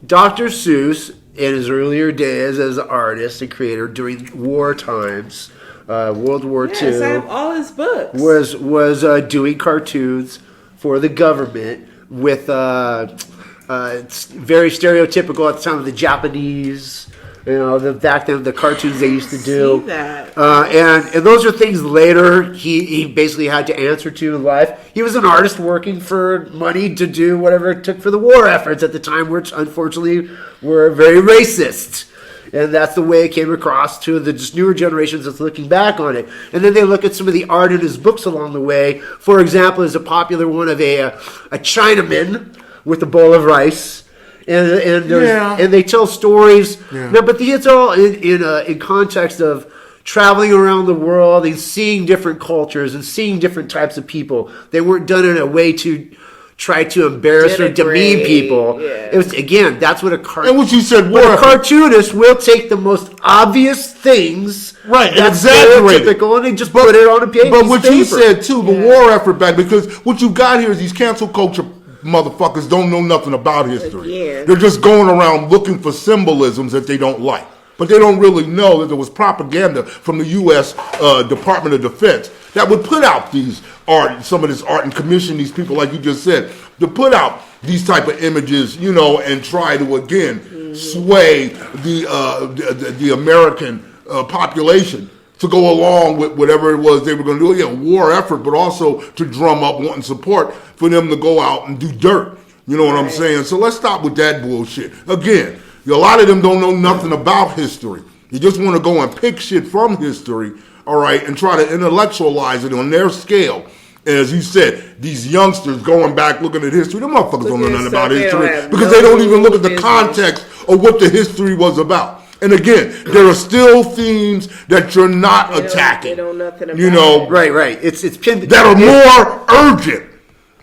Dr. Seuss, in his earlier days as an artist and creator during war times, World War II, I have all his books. Was doing cartoons for the government with it's very stereotypical at the time of the Japanese. You know, back then the cartoons they used to do. See that. And those are things later he basically had to answer to in life. He was an artist working for money to do whatever it took for the war efforts at the time, which unfortunately were very racist. And that's the way it came across to the just newer generations that's looking back on it. And then they look at some of the art in his books along the way. For example, there's a popular one of a Chinaman with a bowl of rice. And they tell stories, but it's all in context of traveling around the world and seeing different cultures and seeing different types of people. They weren't done in a way to try to embarrass or demean people. Yeah. It was, again, that's what a and what you said, a cartoonist will take the most obvious things, right, and that's exaggerate stereotypical, and they just put it on a page. But what you said too, the war effort back, because what you got here is these cancel culture motherfuckers don't know nothing about history. Again. They're just going around looking for symbolisms that they don't like. But they don't really know that there was propaganda from the U.S. Department of Defense that would put out these art, some of this art, and commission these people, like you just said, to put out these type of images, you know, and try to again sway the American population to go along with whatever it was they were going to do. Yeah, war effort, but also to drum up wanting support for them to go out and do dirt. You know what I'm saying? So let's stop with that bullshit. Again, a lot of them don't know nothing about history. You just want to go and pick shit from history, all right, and try to intellectualize it on their scale. And as you said, these youngsters going back looking at history, them motherfuckers don't know nothing about history because they don't even look at the context of what the history was about. And again, there are still themes that you're not attacking. They know nothing about you know, it. Right. It's pinned that are more urgent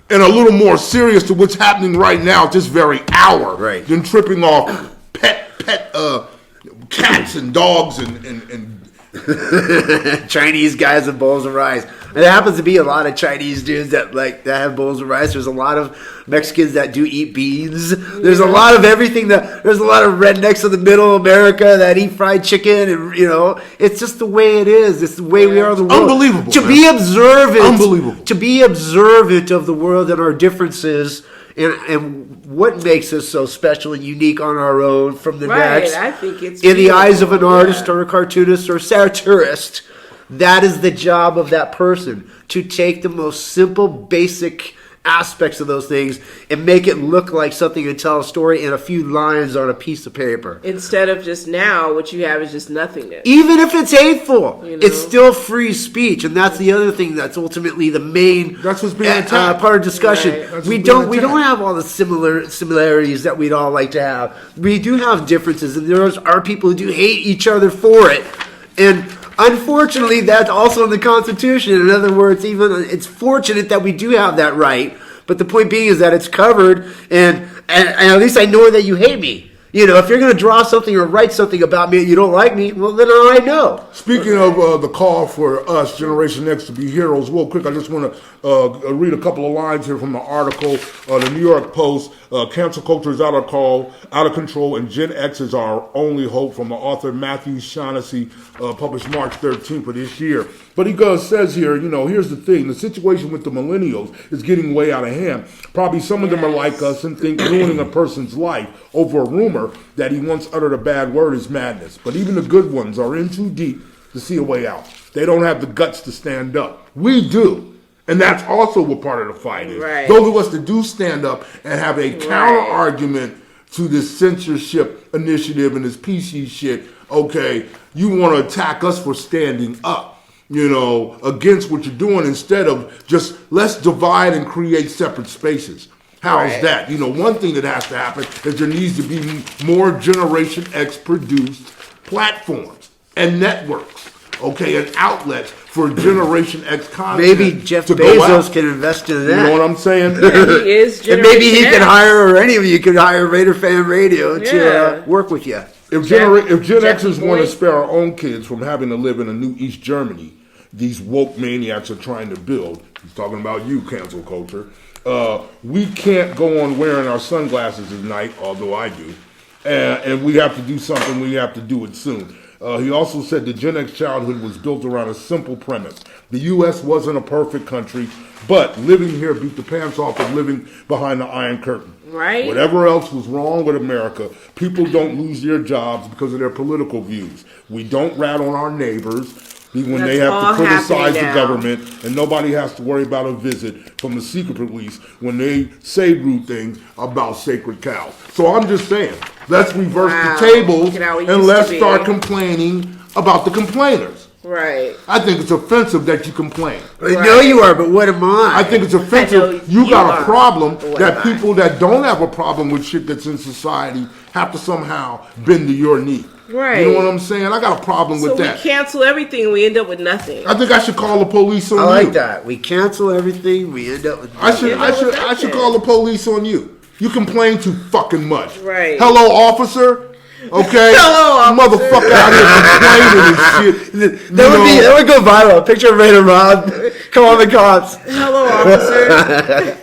and a little more serious to what's happening right now at this very hour. Right. Than tripping off pet cats and dogs and Chinese guys with bowls of rice. And there happens to be a lot of Chinese dudes that have bowls of rice. There's a lot of Mexicans that do eat beans. There's a lot of everything. There's a lot of rednecks in the middle of America that eat fried chicken, and it's just the way it is. It's the way we are in the world. Unbelievable. Be observant. Unbelievable. To be observant of the world and our differences. And what makes us so special and unique on our own from the next. I think it's in the eyes of an beautiful, artist or a cartoonist or satirist. That is the job of that person, to take the most simple, basic aspects of those things and make it look like something and tell a story in a few lines on a piece of paper. Instead of just now, what you have is just nothingness. Even if it's hateful, it's still free speech, and that's the other thing that's ultimately the main that's what's being attacked. Part of discussion. Right. We don't have all the similarities that we'd all like to have. We do have differences, and there are people who do hate each other for it, and unfortunately, that's also in the Constitution. In other words, it's fortunate that we do have that right. But the point being is that it's covered, and at least I know that you hate me. If you're going to draw something or write something about me and you don't like me, well, then I know. Speaking of the call for us, Generation X, to be heroes, real quick, I just want to read a couple of lines here from the article. The New York Post, cancel culture is out of control, and Gen X is our only hope, from the author Matthew Shaughnessy, published March 13th of this year. But he says here, here's the thing. The situation with the millennials is getting way out of hand. Probably some of them are like us and think ruining a person's life over a rumor that he once uttered a bad word is madness. But even the good ones are in too deep to see a way out. They don't have the guts to stand up. We do. And that's also what part of the fight is. Right. Those of us that do stand up and have a counter-argument to this censorship initiative and this PC shit, okay, you want to attack us for standing up, against what you're doing, instead of just let's divide and create separate spaces. How is that? One thing that has to happen is there needs to be more Generation X produced platforms and networks, okay, and outlets for Generation X content. Maybe Jeff Bezos can invest in that. You know what I'm saying? Yeah, he is Generation and maybe he X. can hire, or any of you could hire RaiderFan Radio to work with you. If Gen Xers want to spare our own kids from having to live in a new East Germany these woke maniacs are trying to build, he's talking about you, cancel culture, we can't go on wearing our sunglasses at night, although I do, and we have to do something, we have to do it soon. He also said the Gen X childhood was built around a simple premise. The U.S. wasn't a perfect country, but living here beat the pants off of living behind the Iron Curtain. Right. Whatever else was wrong with America, people don't lose their jobs because of their political views. We don't rat on our neighbors when they have to criticize the government, and nobody has to worry about a visit from the secret police when they say rude things about sacred cows. So I'm just saying, let's reverse the tables and let's start complaining about the complainers. Right. I think it's offensive that you complain. I know you are, but what am I? I think it's offensive. You got a problem that people that don't have a problem with shit that's in society have to somehow bend to your knee. Right. You know what I'm saying? I got a problem with that. So we cancel everything and we end up with nothing. I think I should call the police on you. I like that. We cancel everything, we end up with nothing. I should call the police on you. You complain too fucking much. Right. Hello, officer. Okay? Hello, officer. Motherfucker out here complaining and shit. That would go viral. A picture of Raider Rob. Come on, the cops. Hello, officer.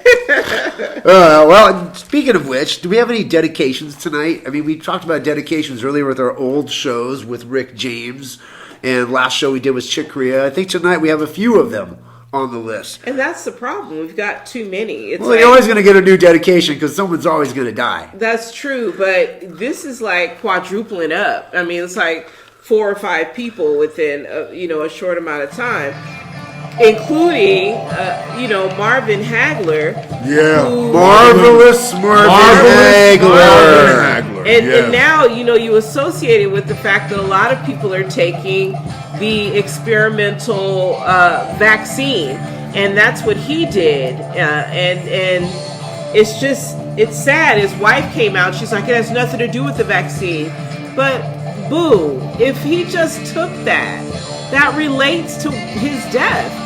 Well, speaking of which, do we have any dedications tonight? I mean, we talked about dedications earlier with our old shows with Rick James, and last show we did was Chick Corea. I think tonight we have a few of them on the list. And that's the problem. We've got too many. Well, you're always going to get a new dedication because someone's always going to die. That's true, but this is like quadrupling up. I mean, it's like 4 or 5 people within a short amount of time, including Marvin Hagler. Yeah, marvelous Marvin Hagler. And now you associate it with the fact that a lot of people are taking the experimental vaccine, and that's what he did. And it's sad. His wife came out. She's like, it has nothing to do with the vaccine. But boo, if he just took that relates to his death.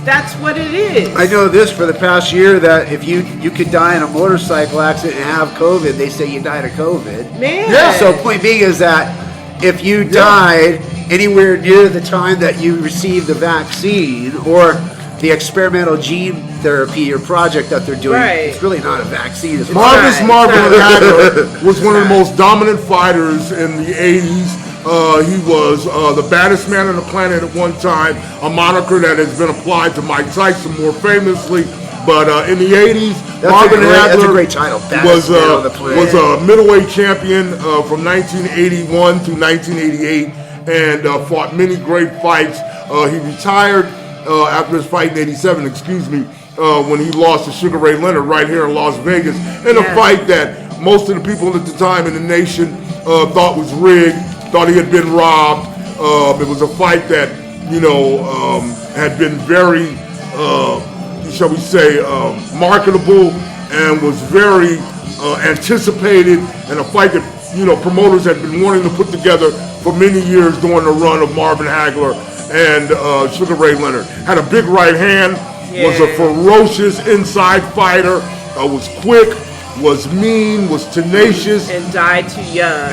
That's what it is. I know this for the past year, that if you could die in a motorcycle accident and have COVID, they say you died of COVID. Man. Yeah. So point being is that if you died anywhere near the time that you received the vaccine or the experimental gene therapy or project that they're doing. Right. It's really not a vaccine. It's Marvin Marvin Hagler was one of the most dominant fighters in the 80s. He was the baddest man on the planet at one time, a moniker that has been applied to Mike Tyson more famously. But in the 80s, Marvin Hagler that's a great title. was on the planet. a middleweight champion from 1981 to 1988 and fought many great fights. He retired after his fight in 87, when he lost to Sugar Ray Leonard right here in Las Vegas in a fight that most of the people at the time in the nation thought was rigged, thought he had been robbed. It was a fight that, had been very, shall we say, marketable and was very anticipated, and a fight that, promoters had been wanting to put together for many years during the run of Marvin Hagler and Sugar Ray Leonard. Had a big right hand, was a ferocious inside fighter, was quick, was mean, was tenacious. And died too young.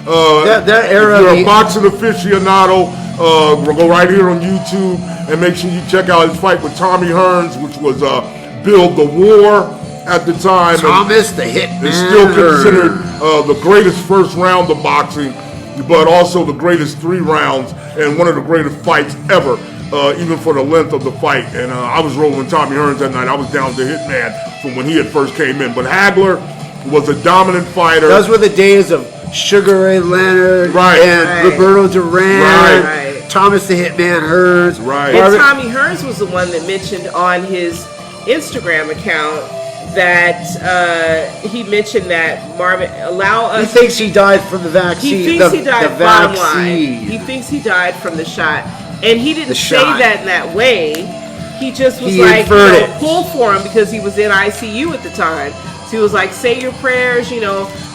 That era. If you're a boxing aficionado, go right here on YouTube and make sure you check out his fight with Tommy Hearns, which was Bill the War at the time. Thomas the Hitman. It's still considered the greatest first round of boxing, but also the greatest 3 rounds and one of the greatest fights ever, even for the length of the fight. And I was rolling Tommy Hearns that night. I was down to Hitman from when he had first came in. But Hagler was a dominant fighter. Those were the days of Sugar Ray Leonard and Roberto Duran, Thomas the Hitman Hearns. Right. And Tommy Hearns was the one that mentioned on his Instagram account that he mentioned that Marvin allow us. He thinks he died from the vaccine. He thinks he died. Bottom line, he thinks he died from the shot, and he didn't say that in that way. He just was pull for him because he was in ICU at the time. So he was like, say your prayers.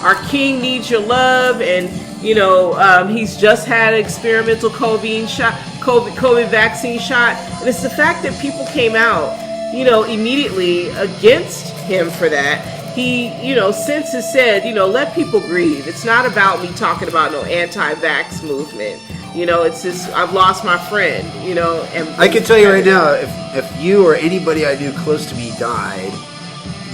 Our king needs your love, and he's just had an experimental COVID vaccine shot, and it's the fact that people came out, immediately against him for that. He, since has said, let people grieve. It's not about me talking about no anti-vax movement. It's just, I've lost my friend, and I can tell you right now, if you or anybody I knew close to me died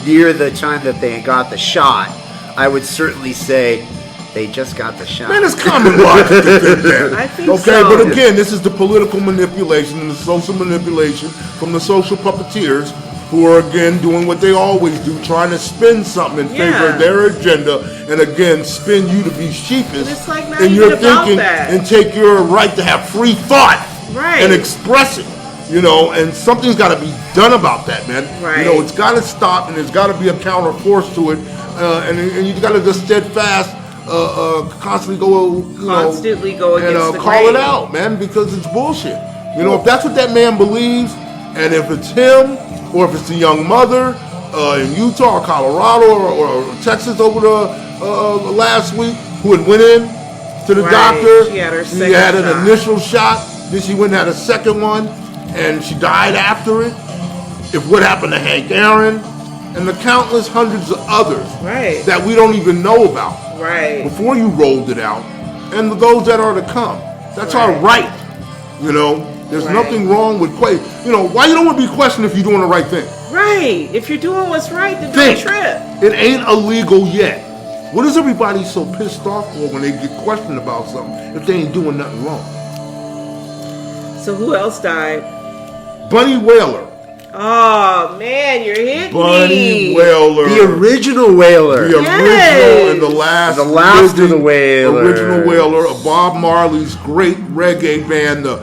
near the time that they got the shot, I would certainly say they just got the shot. Man, it's common logic to think that. I think okay, but again, this is the political manipulation and the social manipulation from the social puppeteers who are, again, doing what they always do, trying to spin something in favor of their agenda, and again, spin you to be sheepish in your thinking and take your right to have free thought and express it. And something's got to be done about that, man. Right. It's got to stop, and there's got to be a counter force to it, and you got to just steadfast, constantly go against the call it out, man, because it's bullshit. If that's what that man believes, and if it's him, or if it's the young mother in Utah or Colorado or Texas over the last week who had went in to the doctor. She had her second She had an shot. initial shot, then she went and had a second one, and she died after it. If what happened to Hank Aaron and the countless hundreds of others that we don't even know about before you rolled it out, and those that are to come. That's our right. There's nothing wrong with why you don't want to be questioned if you're doing the right thing. Right. If you're doing what's right, then don't trip. It ain't illegal yet. What is everybody so pissed off for when they get questioned about something if they ain't doing nothing wrong? So who else died? Bunny Wailer. Oh man, you're hitting Bunny me. Wailer. The original Wailer. The original and the last of the Wailers. Original Wailer of Bob Marley's great reggae band, the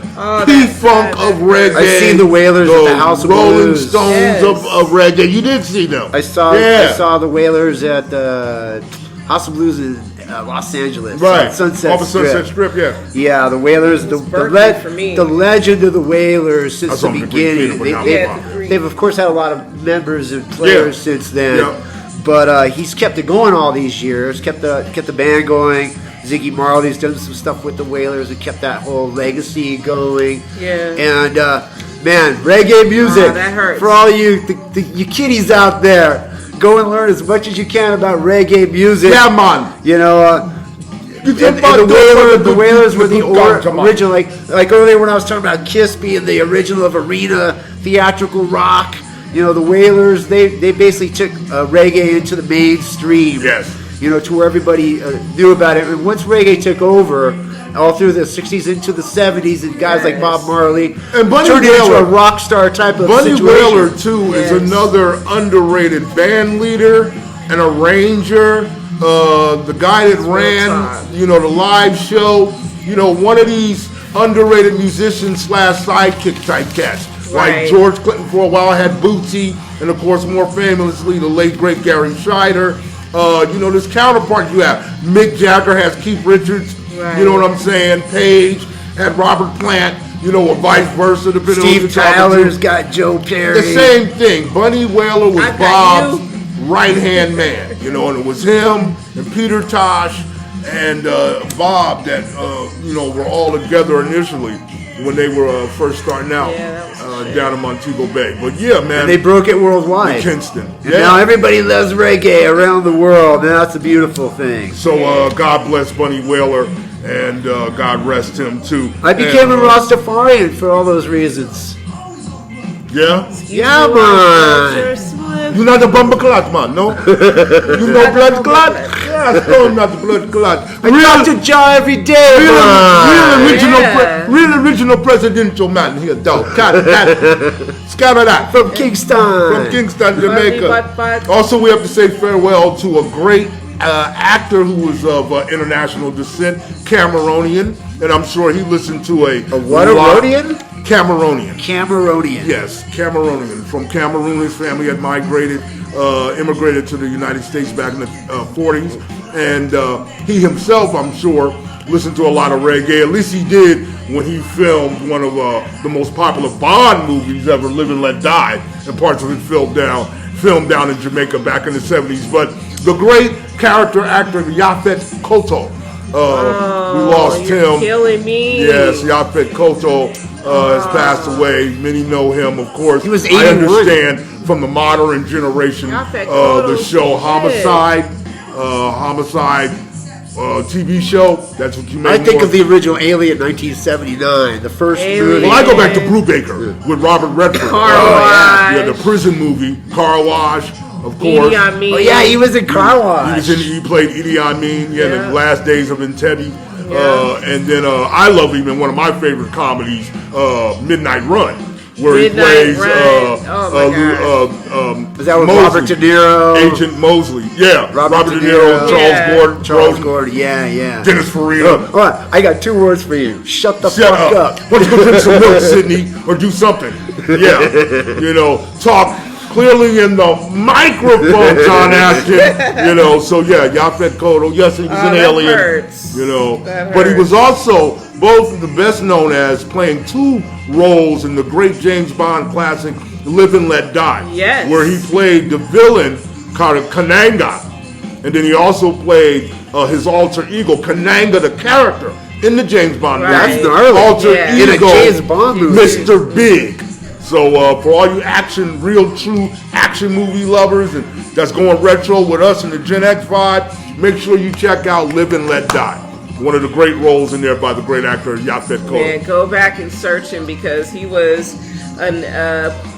P-Funk of reggae. I've seen the Wailers at the House of Rolling Blues. Stones of reggae. You did see them. I saw the Wailers at the House of Blues in Los Angeles. Right. Sunset Off of Sunset Strip, Yeah, the Wailers, the legend of the Wailers since the beginning. They've of course had a lot of members and players since then. Yeah. But he's kept it going all these years, kept the band going. Ziggy Marley's done some stuff with the Wailers and kept that whole legacy going. Yeah. And man, reggae music that hurts. for all you kiddies out there. Go and learn as much as you can about reggae music. Yeah, man. the Wailers were the original. Like earlier when I was talking about Kiss being the original of arena theatrical rock, the Wailers, they basically took reggae into the mainstream. Yes. To where everybody knew about it. And once reggae took over, all through the 60s into the 70s, and guys like Bob Marley and Bunny turned Wailer, into a rock star type of Bunny situation. Wailer, too, is another underrated band leader and arranger. The guy that ran, the live show, one of these underrated musicians / sidekick type cats. Right. Like George Clinton for a while had Bootsy, and of course, more famously, the late, great Gary Scheider. This counterpart you have. Mick Jagger has Keith Richards. Right. You know what I'm saying? Page had Robert Plant. Or vice versa. Steve Tyler's got Joe Perry. The same thing. Bunny Wailer was Bob's right-hand man. And it was him and Peter Tosh and Bob that, were all together initially when they were first starting out down in Montego Bay. But yeah, man. And they broke it worldwide. Kinston. And now everybody loves reggae around the world. And that's a beautiful thing. So God bless Bunny Wailer, and God rest him too. I became a Rastafarian for all those reasons. Yeah? Yeah, man. You're not a bumper clot, man, no? You know blood clot? Yeah, still not the blood clot. I talk to Jah every day, Real original presidential man here, dog. Scatter that. From Kingston. Jamaica. Also, we have to say farewell to a great actor who was of international descent, Cameronian, and I'm sure he listened to a what? Rhodian? Cameronian. Yes, Cameronian. From Cameroon, his family had immigrated to the United States back in the 40s, and he himself, I'm sure, listened to a lot of reggae. At least he did when he filmed one of the most popular Bond movies ever, Live and Let Die, and parts of it filmed down in Jamaica back in the 70s. But the great character actor Yaphet Kotto, we lost him. Killing me. Yes, Yaphet Kotto has passed away. Many know him, of course. He was 81. I understand from the modern generation, the show Homicide TV show. That's what you made. I think of the original Alien 1979, the first movie. Well, I go back to Brubaker with Robert Redford. Car Wash. The prison movie, Car Wash, of course. Idi Amin. Oh yeah, he was in Car Wash. He played Idi Amin, the last days of Entebbe. And then I love him in one of my favorite comedies, Midnight Run, where he plays Is that with Robert De Niro? Agent Mosley. Yeah, Robert De Niro, Charles Gordon. Yeah. Dennis Farina. I got 2 words for you. Shut the fuck up. Why don't you go drink some milk, Sydney, or do something? Yeah, talk clearly in the microphones on action, so yeah, Yaphet Kotto, yes, he was an alien, hurts. But he was also both the best known as playing 2 roles in the great James Bond classic, Live and Let Die, where he played the villain, Kananga, and then he also played his alter ego, Kananga the character, in the James Bond movie. That's gnarly. Alter ego, in a James Bond movie. Mr. Big. So for all you real true action movie lovers and that's going retro with us in the Gen X vibe, make sure you check out Live and Let Die. One of the great roles in there by the great actor Yaphet Kotto. Man, go back and search him because he was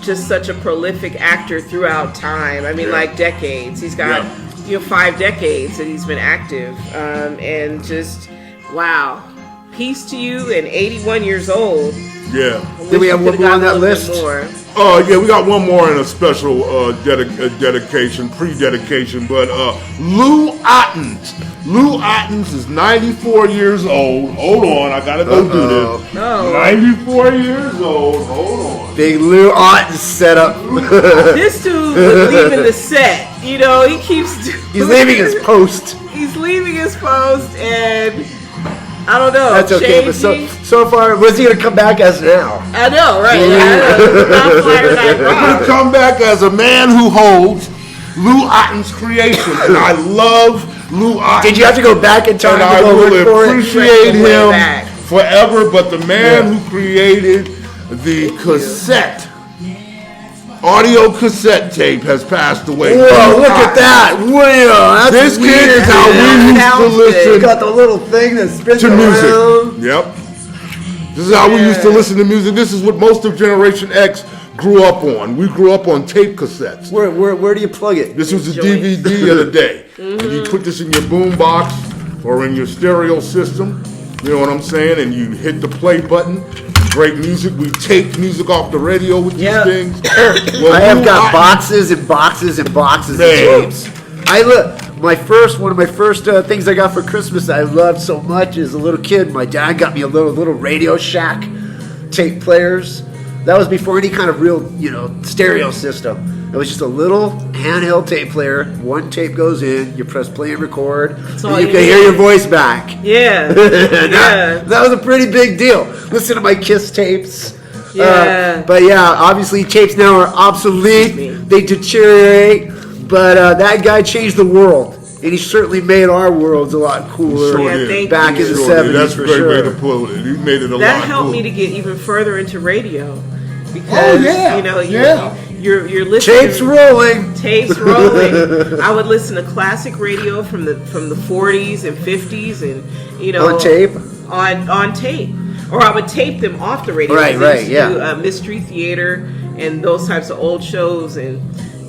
just such a prolific actor throughout time. I mean, like decades. He's got 5 decades that he's been active, and just wow. Peace to you, and 81 years old. Yeah. Did we have one more on that list? Yeah, we got one more in a special dedication, pre-dedication. But Lou Ottens. Lou Ottens is 94 years old. Hold on, I gotta go do this. No. 94 years old. Hold on. Big Lou Ottens setup. This dude is leaving the set. He keeps. He's leaving his post. He's leaving his post, and I don't know. That's okay, but so far, what's he gonna come back as now? I know, right? I'm gonna come back as a man who holds Lou Ottens' creation, and I love Lou Ottens. Did you have to go back in time and I to go look for it? appreciate him forever, but the man who created the cassette audio cassette tape has passed away. Whoa, look at that. Wow, that's This kid is how we used to listen got the little thing that spins to around. music. Yep. This is how we used to listen to music. This is what most of Generation X grew up on. We grew up on tape cassettes. Where do you plug it? This was a DVD of the day. And you put this in your boom box or in your stereo system. You know what I'm saying? And you hit the play button. Great music. We taped music off the radio with these things. Well, I have got boxes and boxes and boxes of tapes. One of my first things I got for Christmas that I loved so much as a little kid. My dad got me a little Radio Shack tape players. That was before any kind of real, stereo system. It was just a little handheld tape player. One tape goes in, you press play and record, and you can hear your voice back. Yeah. That was a pretty big deal. Listen to my Kiss tapes. Yeah. But yeah, obviously tapes now are obsolete. They deteriorate. But that guy changed the world. And he certainly made our worlds a lot cooler back in the 70s. That's a great way to put it. He made it a lot cooler. That helped me to get even further into radio. Because, you're listening. Tapes rolling. Tapes rolling. I would listen to classic radio from the 40s and 50s and, On tape? On tape. Or I would tape them off the radio. Right, do, Mystery Theater and those types of old shows, and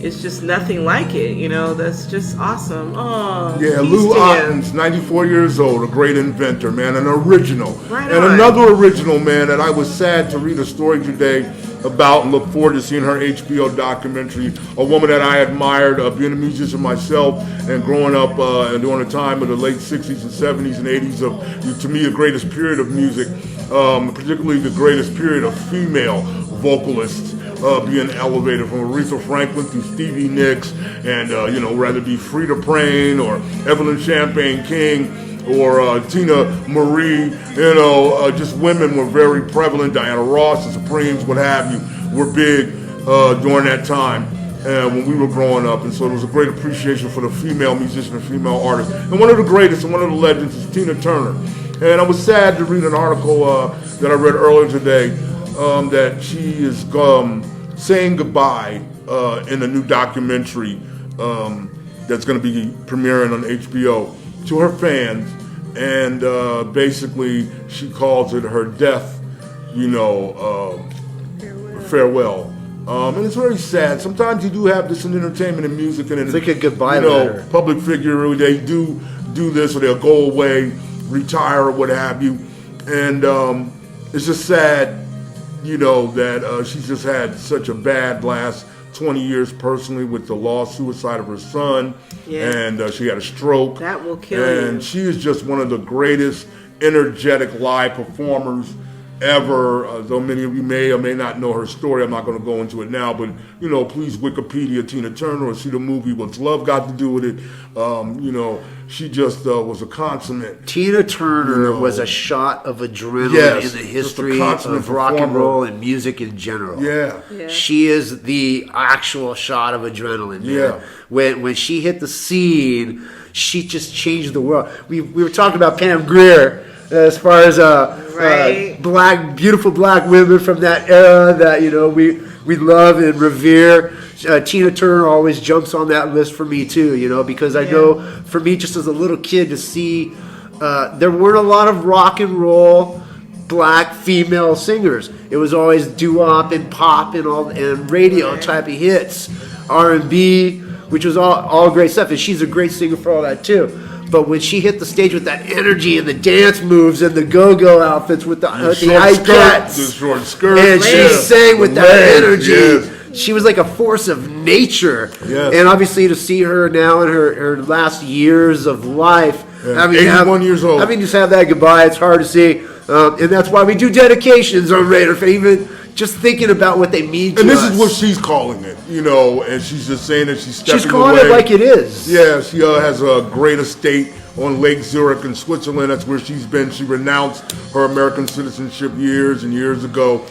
it's just nothing like it, That's just awesome. Oh, yeah, Lou Otten's 94 years old, a great inventor, man, an original. Right and on. another original, man, that I was sad to read a story today about and look forward to seeing her HBO documentary. A woman that I admired, being a musician myself and growing up during the time of the late 60s and 70s and 80s of, to me, the greatest period of music, particularly the greatest period of female vocalists. Being elevated from Aretha Franklin through Stevie Nicks and, whether it be Frida Prain or Evelyn Champagne King or Tina Marie, just women were very prevalent. Diana Ross, the Supremes, what have you, were big during that time when we were growing up. And so there was a great appreciation for the female musician and female artist. And one of the greatest and one of the legends is Tina Turner. And I was sad to read an article that I read earlier today that she is saying goodbye in a new documentary that's going to be premiering on HBO to her fans, and basically she calls it her death, farewell. And it's very sad. Sometimes you do have this in entertainment and music, and it's like a goodbye letter. Public figure, they do this, or they'll go away, retire, or what have you, and it's just sad. That she's just had such a bad last 20 years personally with the suicide of her son. Yeah. And she had a stroke. That will kill you. And she is just one of the greatest energetic live performers ever. Though many of you may or may not know her story, I'm not going to go into it now, but please Wikipedia Tina Turner or see the movie What's Love Got to Do with It. She just was a consummate. Tina Turner was a shot of adrenaline in the history of rock and roll and music in general. Yeah. She is the actual shot of adrenaline. Man. Yeah. When she hit the scene, she just changed the world. We were talking about Pam Grier as far as beautiful black women from that era that we love and revere. Tina Turner always jumps on that list for me too, because I know for me, just as a little kid, to see there weren't a lot of rock and roll black female singers. It was always doo-wop and pop and radio type of hits, R&B, which was all great stuff, and she's a great singer for all that too. But when she hit the stage with that energy and the dance moves and the go-go outfits with the high cats, the short skirt, and she sang with that energy. She was like a force of nature. Yes. And obviously to see her now in her last years of life, 81 years old. Just have that goodbye, it's hard to see. And that's why we do dedications on RaiderFan, even just thinking about what they mean to us. And this is what she's calling it, and she's just saying that she's stepping away. She's calling it like it is. Yeah, she has a great estate on Lake Zurich in Switzerland. That's where she's been. She renounced her American citizenship years and years ago.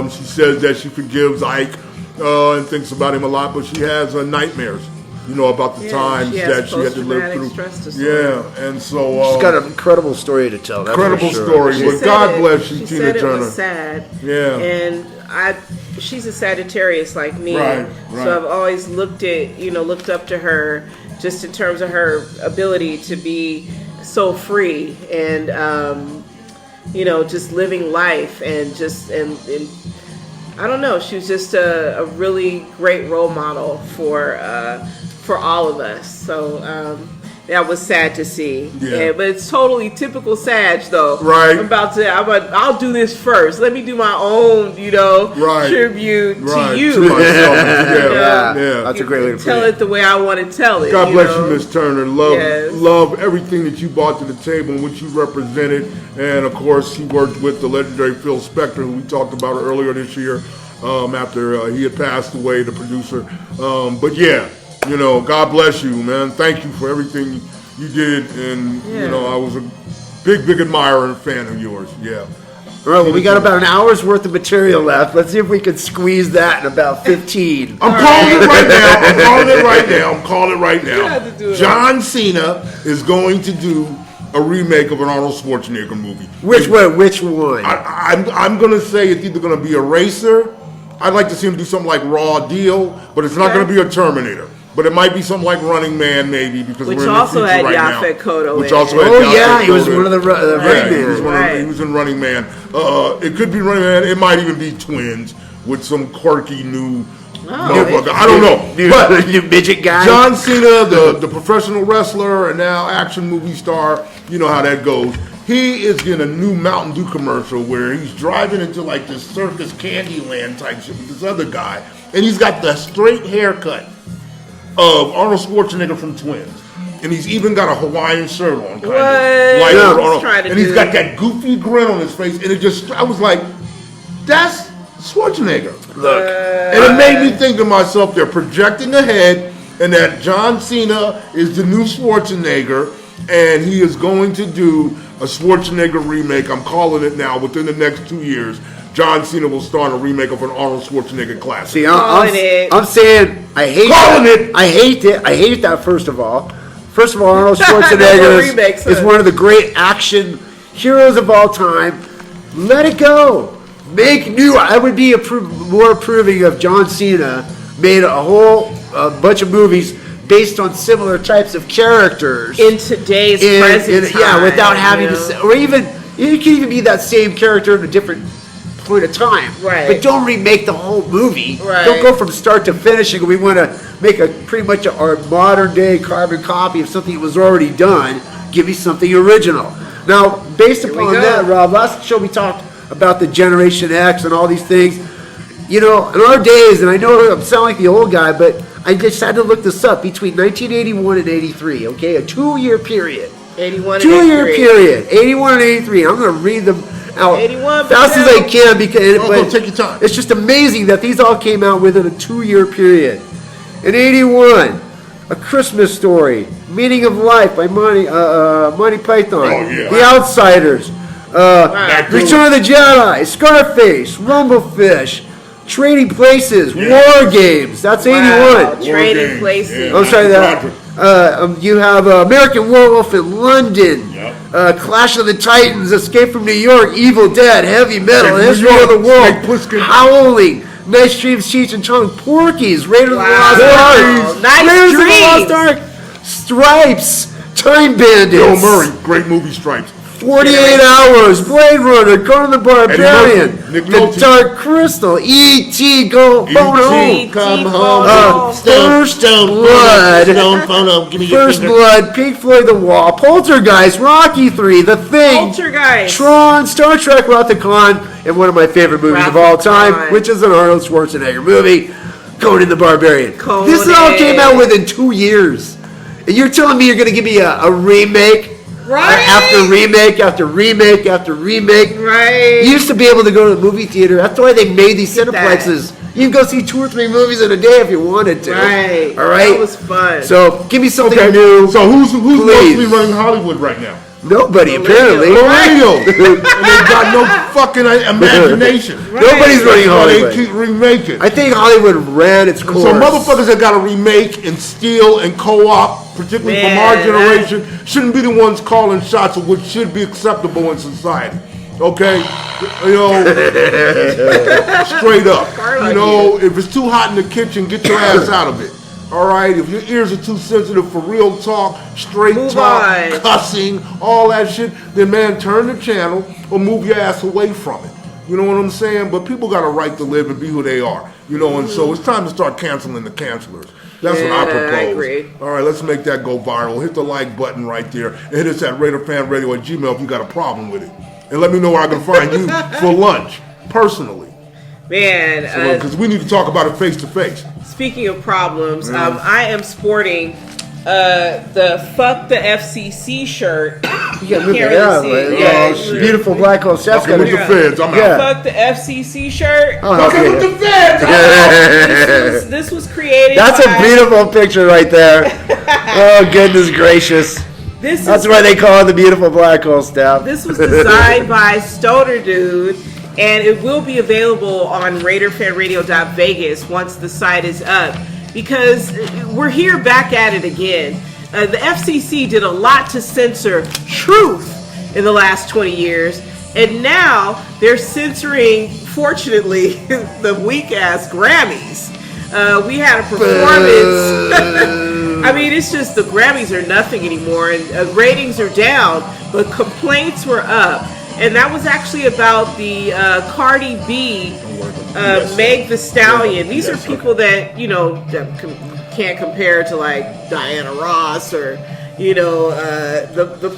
She says that she forgives Ike and thinks about him a lot, but she has nightmares, about the times that she had to live through. Yeah, and so she's got an incredible story to tell. Incredible story. But God bless you, Tina Turner. It was sad. Yeah. And she's a Sagittarius like me, Right. so I've always looked up to her just in terms of her ability to be so free and just living life and I don't know. She was just a really great role model for all of us. So that was sad to see. Yeah. But it's totally typical Sag, though. Right. I'll do this first. Let me do my own, tribute to you. To myself. Yeah. That's a great way to tell it the way I want to tell it. God bless you, Miss Turner. Yes. Love everything that you brought to the table and what you represented. And of course, he worked with the legendary Phil Spector, who we talked about earlier this year, after he had passed away, the producer. But yeah, God bless you, man. Thank you for everything you did. And, I was a big admirer and fan of yours. Yeah. All right, well, we got about an hour's worth of material left. Let's see if we can squeeze that in about 15. I'm calling it right now. John Cena is going to do a remake of an Arnold Schwarzenegger movie. Which one? I'm going to say it's either going to be a racer. I'd like to see him do something like Raw Deal, but it's not going to be a Terminator. But it might be something like Running Man, maybe, because which we're in also the future had right Yaphet Kotto. Which also had he was one of the Running Man. He was in Running Man. It could be Running Man. It might even be twins with some quirky new motherfucker. I don't know. But new midget guy. John Cena, the professional wrestler and now action movie star. You know how that goes. He is in a new Mountain Dew commercial where he's driving into like this circus Candyland type shit with this other guy, and he's got the straight haircut of Arnold Schwarzenegger from Twins. And he's even got a Hawaiian shirt on. And he's got that goofy grin on his face. And I was like, that's Schwarzenegger. Look. And it made me think to myself, they're projecting ahead, and that John Cena is the new Schwarzenegger, and he is going to do a Schwarzenegger remake. I'm calling it now. Within the next 2 years, John Cena will start a remake of an Arnold Schwarzenegger classic. See, I'm saying I hate that. First of all, Arnold Schwarzenegger is one of the great action heroes of all time. Let it go. Make new. I would be more approving of John Cena made a whole bunch of movies based on similar types of characters in today's present time. Yeah, without having to say, or even you can even be that same character in a different point of time, right? But don't remake the whole movie. Right. Don't go from start to finishing. We want to make pretty much our modern day carbon copy of something that was already done. Give me something original. Now, based upon that, Rob, last show we talked about the Generation X and all these things. In our days, and I know I sound like the old guy, but I just had to look this up. Between 1981 and 83, okay, a 2-year period. 81 and 2-year period. 81 and 83. I'm going to read them out fast as I can but take your time. It's just amazing that these all came out within a 2-year period. In 81, A Christmas Story, Meaning of Life by Monty Python, The Outsiders, Return of the Jedi, Scarface, Rumblefish, Trading Places, War Games. That's 81. Trading Places. I'm sorry, you have American Werewolf in London, Clash of the Titans, Escape from New York, Evil Dead, Heavy Metal, History of the World, Howling, Nice Dreams, Cheech and Chong, Porky's, Raiders of the Lost Ark, Raiders of the Lost Ark, Stripes, Time Bandits, Bill Murray, great movie, Stripes. 48 Hours, Blade Runner, Conan the Barbarian, The Dark Crystal, E.T. Go Phone Home, Come Home, First Blood, Pink Floyd, The Wall, Poltergeist, Rocky 3, The Thing, Tron, Star Trek, Wrath of Khan, and one of my favorite movies of all time, which is an Arnold Schwarzenegger movie, Conan the Barbarian. This all came out within 2 years. And you're telling me you're going to give me a remake? Right. After remake, after remake, after remake. Right. You used to be able to go to the movie theater. That's why they made these cineplexes. You can go see 2 or 3 movies in a day if you wanted to. Right. All right. That was fun. So give me something new. So who's mostly running Hollywood right now? Nobody, apparently. Radio. And they've got no fucking imagination. Nobody's running Hollywood. They keep remaking. I think Hollywood ran its course. So motherfuckers that got to remake and steal and co-op, particularly from our generation, shouldn't be the ones calling shots of what should be acceptable in society. Okay? You know, straight up. You know, if it's too hot in the kitchen, get your ass out of it. All right, if your ears are too sensitive for real talk, straight talk, cussing, all that shit, then man, turn the channel or move your ass away from it. You know what I'm saying? But people got a right to live and be who they are. You know, and so it's time to start canceling the cancelers. That's what I propose. I agree. All right, let's make that go viral. Hit the like button right there and hit us at RaiderFanRadio@gmail if you got a problem with it. And let me know where I can find you for lunch, personally. Man. Because we need to talk about it face to face. Speaking of problems, I am sporting the Fuck the FCC shirt. You can't really see it. Beautiful Black Hole Stef. With the feds, I'm out. Fuck the FCC shirt. Fucking with the feds. This was created. That's a beautiful picture right there. Oh goodness gracious. That's why they call it the beautiful Black Hole Stef. This was designed by Stonerdude. And it will be available on RaiderFanRadio.Vegas once the site is up. Because we're here back at it again. The FCC did a lot to censor truth in the last 20 years. And now they're censoring, fortunately, the weak-ass Grammys. We had a performance. I mean, it's just the Grammys are nothing anymore. And ratings are down. But complaints were up. And that was actually about the Cardi B, Meg the Stallion. These are people that, you know, that can't compare to like Diana Ross or, you know, the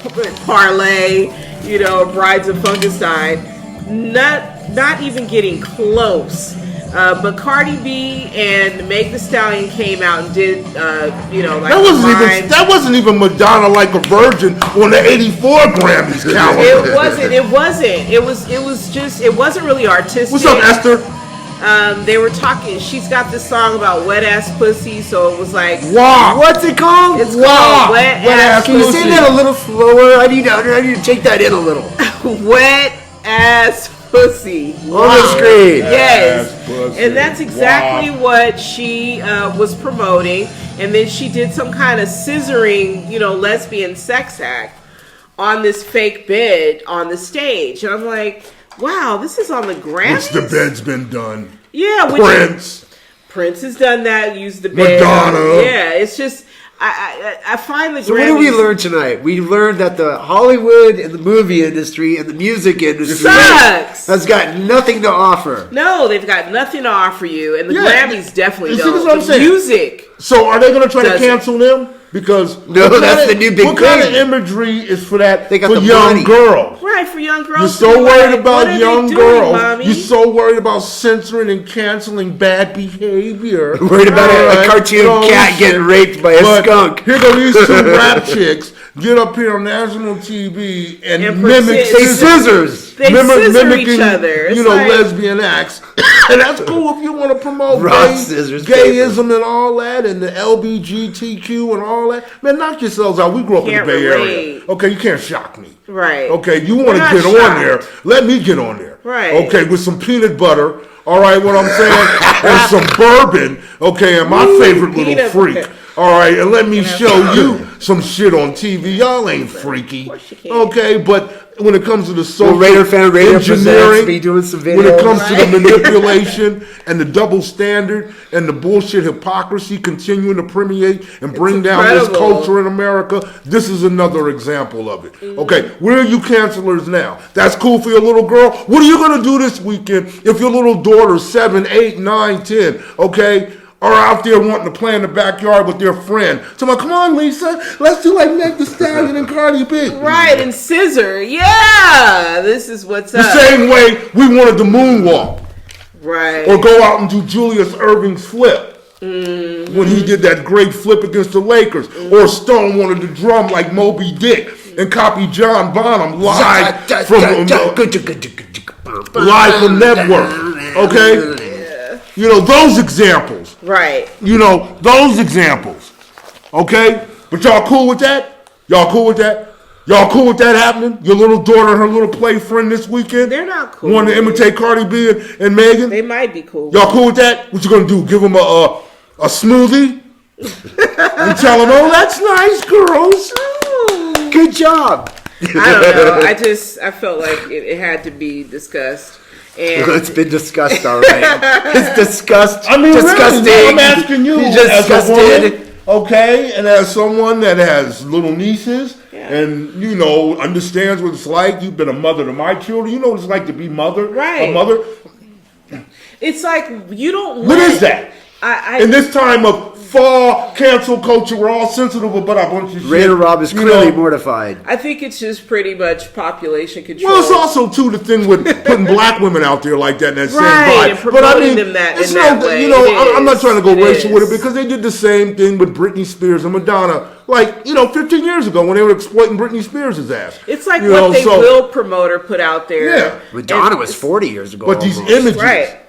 Parlay, you know, Brides of Funkenstein. Not even getting close. But Cardi B and Meg the Stallion came out and did, you know, like that wasn't even Madonna like a virgin on the '84 Grammys calendar. It wasn't. It wasn't really artistic. What's up, Esther? They were talking. She's got this song about wet ass pussy, so it was like, wow. What's it called? It's called wet ass pussy. Can you say that a little slower? I need to take that in a little. Wet ass pussy on the screen. Yes, and that's exactly what she was promoting. And then she did some kind of scissoring, you know, lesbian sex act on this fake bed on the stage. And I'm like, wow, this is on the Grammys. Which the bed's been done. Yeah, Prince has done that. Used the bed. Madonna. Yeah, it's just. I find the Grammys. So what did we learn tonight? We learned that the Hollywood and the movie industry and the music industry has got nothing to offer. No, they've got nothing to offer you, and the Grammys definitely don't. That's what I'm saying. Music. So are they going to try to cancel them? Because that's the new big thing. What kind of imagery is for that? They got for the young money. Girls. Right, for young girls. You're so worried about young girls. Mommy? You're so worried about censoring and canceling bad behavior. Worried about a cartoon cat getting raped by a skunk. Here go these two rap chicks get up here on national TV and mimic scissors. They scissor mimicking each other. You know, lesbian acts. And that's cool if you want to promote gayism and all that, and the LGBTQ and all that. Man, knock yourselves out. We grew up in the Bay Area. Okay, you can't shock me. Right. Okay, you want to get on there. Let me get on there. Right. Okay, with some peanut butter. All right, what I'm saying? And some bourbon. Okay, and my favorite little freak. All right, and let me show you some shit on TV. Y'all ain't freaky. Okay, but when it comes to the social engineering, be doing some videos, when it comes to the manipulation and the double standard and the bullshit hypocrisy continuing to permeate and bring down this culture in America, this is another example of it. Okay, where are you cancelers now? That's cool for your little girl. What are you going to do this weekend if your little daughter's 7, 8, 9, 10, okay? Are out there wanting to play in the backyard with their friend. So I'm like, come on, Lisa, let's do like Meg the Stallion and Cardi B. Right, and scissor. Yeah, this is what's up. The same way we wanted to moonwalk. Right. Or go out and do Julius Erving's flip. When he did that great flip against the Lakers. Or Stone wanted to drum like Moby Dick and copy John Bonham live from Network. Okay? You know, those examples. Right. You know, those examples. Okay? But y'all cool with that? Y'all cool with that? Y'all cool with that happening? Your little daughter and her little play friend this weekend? They're not cool. Want to imitate Cardi B and Megan? They might be cool. Y'all cool with that? What you gonna do? Give them a smoothie? And tell them, oh, that's nice, girls. Good job. I don't know. I felt like it had to be discussed. And it's been discussed already. It's discussed. I mean, disgusting. really, I'm asking you as a disgusted. woman, okay, and as someone that has little nieces and, you know, understands what it's like. You've been a mother to my children. You know what it's like to be a mother. It's like you don't. What is that? In this time of fall cancel culture, we're all sensitive about a bunch of shit. Raider Rob is clearly mortified. I think it's just pretty much population control. Well, it's also too the thing with putting black women out there like that in that same vibe. And promoting them in that way. You know, I'm not trying to go racial with it because they did the same thing with Britney Spears and Madonna. Like, you know, 15 years ago when they were exploiting Britney Spears' ass. It's like what they will promote or put out there. Yeah. Madonna was 40 years ago. But these images.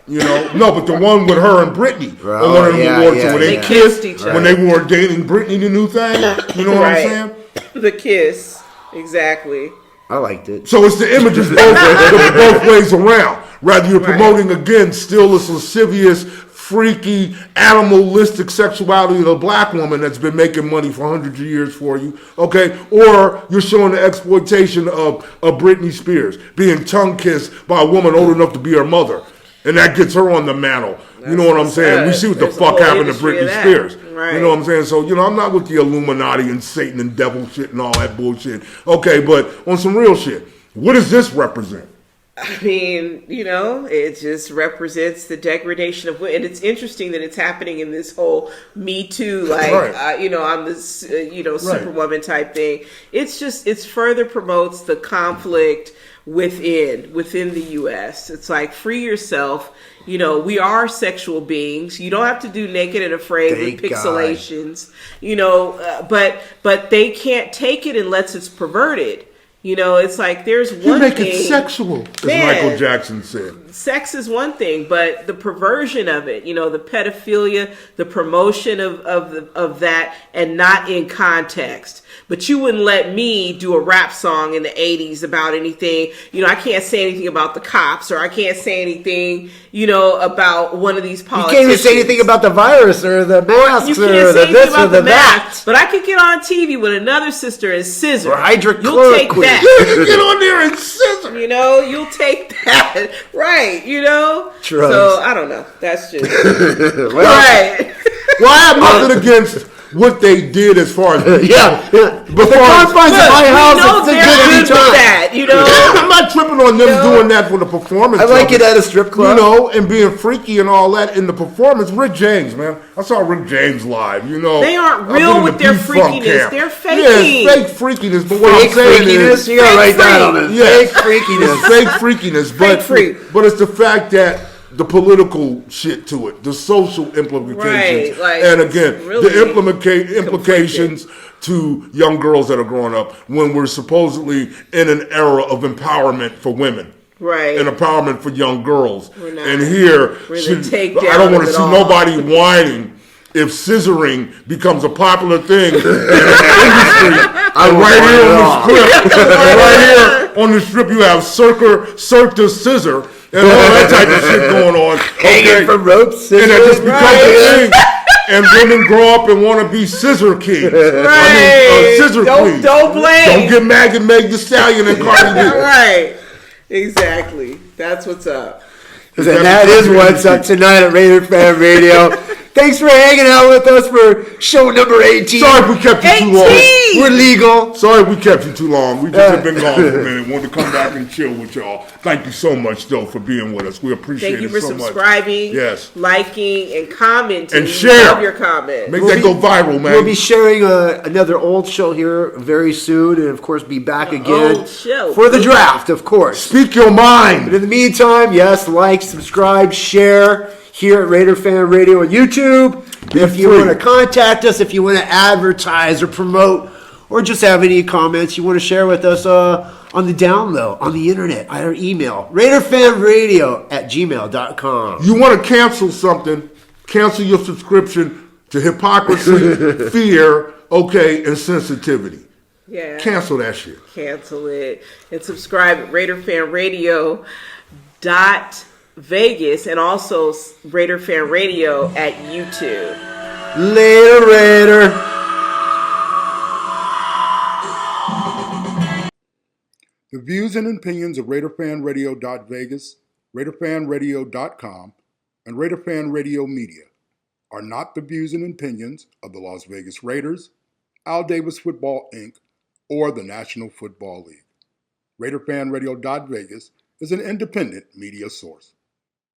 You know, no, but the one with her and Britney, when they kissed each other, when they were dating Britney, the new thing. You know what I'm saying? The kiss, exactly. I liked it. So it's the images both ways around. Rather you're promoting again still this lascivious, freaky, animalistic sexuality of a black woman that's been making money for hundreds of years for you, okay? Or you're showing the exploitation of Britney Spears being tongue kissed by a woman old enough to be her mother. And that gets her on the mantle. You know what I'm saying? We see what the fuck happened to Britney Spears. Right. You know what I'm saying? So, you know, I'm not with the Illuminati and Satan and devil shit and all that bullshit. Okay, but on some real shit, what does this represent? I mean, you know, it just represents the degradation of women. And it's interesting that it's happening in this whole Me Too, like, you know, I'm this, you know, superwoman type thing. It's just, it further promotes the conflict within the U.S. It's like, free yourself. You know, we are sexual beings. You don't have to do Naked and Afraid with pixelations. You know, but they can't take it unless it's perverted. You know, it's like there's one thing. You make it sexual, as Michael Jackson said. Sex is one thing, but the perversion of it, you know, the pedophilia, the promotion of that, and not in context. But you wouldn't let me do a rap song in the 80s about anything. You know, I can't say anything about the cops, or I can't say anything, you know, about one of these politicians. You can't even say anything about the virus or the masks or the this or the that. But I could get on TV with another sister and scissor. Or hydrochloroquine. You'll take that. You get on there and scissor. You know, you'll take that. Right, you know? Drugs. So, I don't know. That's just... right. Well, I have nothing against what they did as far as But the confines of my house, it's a good time. That, you know, I'm not tripping on them doing that for the performance. I like it at a strip club, you know, and being freaky and all that in the performance. Rick James, man, I saw Rick James live. You know, they aren't real with their freakiness. They're faking. Yeah, it's fake freakiness. But what I'm saying is, you gotta write that on it. Fake freakiness. Fake freakiness. But it's the fact that the political shit to it, the social implications, and again, really the implications to young girls that are growing up when we're supposedly in an era of empowerment for women. Right. And empowerment for young girls. And here, I don't want to see nobody whining if scissoring becomes a popular thing in the industry. Right here on the strip, you have Cirque du Scissor and all that type of shit going on. Hanging from ropes, and it just becomes a thing. And women grow up and want to be scissor kings. Scissor queens. Don't blame. Don't get mad at Meg Thee Stallion and Cardi B. Right. Exactly. That's what's up. And that is what's up tonight at Raider Fan Radio. Thanks for hanging out with us for show number 18. Sorry if we kept you too long. We're legal. Sorry if we kept you too long. We just have been gone for a minute. Wanted to come back and chill with y'all. Thank you so much, though, for being with us. We appreciate it so much. Thank you for subscribing, liking, and commenting. And share. Love your comments. Make that go viral, man. We'll be sharing another old show here very soon, and of course be back again for the draft, of course. Speak your mind. But in the meantime, like, subscribe, share here at Raider Fan Radio on YouTube. If you want to contact us, if you want to advertise or promote, or just have any comments you want to share with us on the down low, on the internet, our email, RaiderFanRadio@gmail.com. You want to cancel something, cancel your subscription to hypocrisy, fear, and sensitivity. Yeah. Cancel that shit. Cancel it. And subscribe at RaiderFanRadio.Vegas and also Raider Fan Radio at YouTube. Later, Raider. The views and opinions of RaiderFanRadio.Vegas, RaiderFanRadio.com, and RaiderFan Radio Media are not the views and opinions of the Las Vegas Raiders, Al Davis Football, Inc., or the National Football League. RaiderFanRadio.Vegas is an independent media source.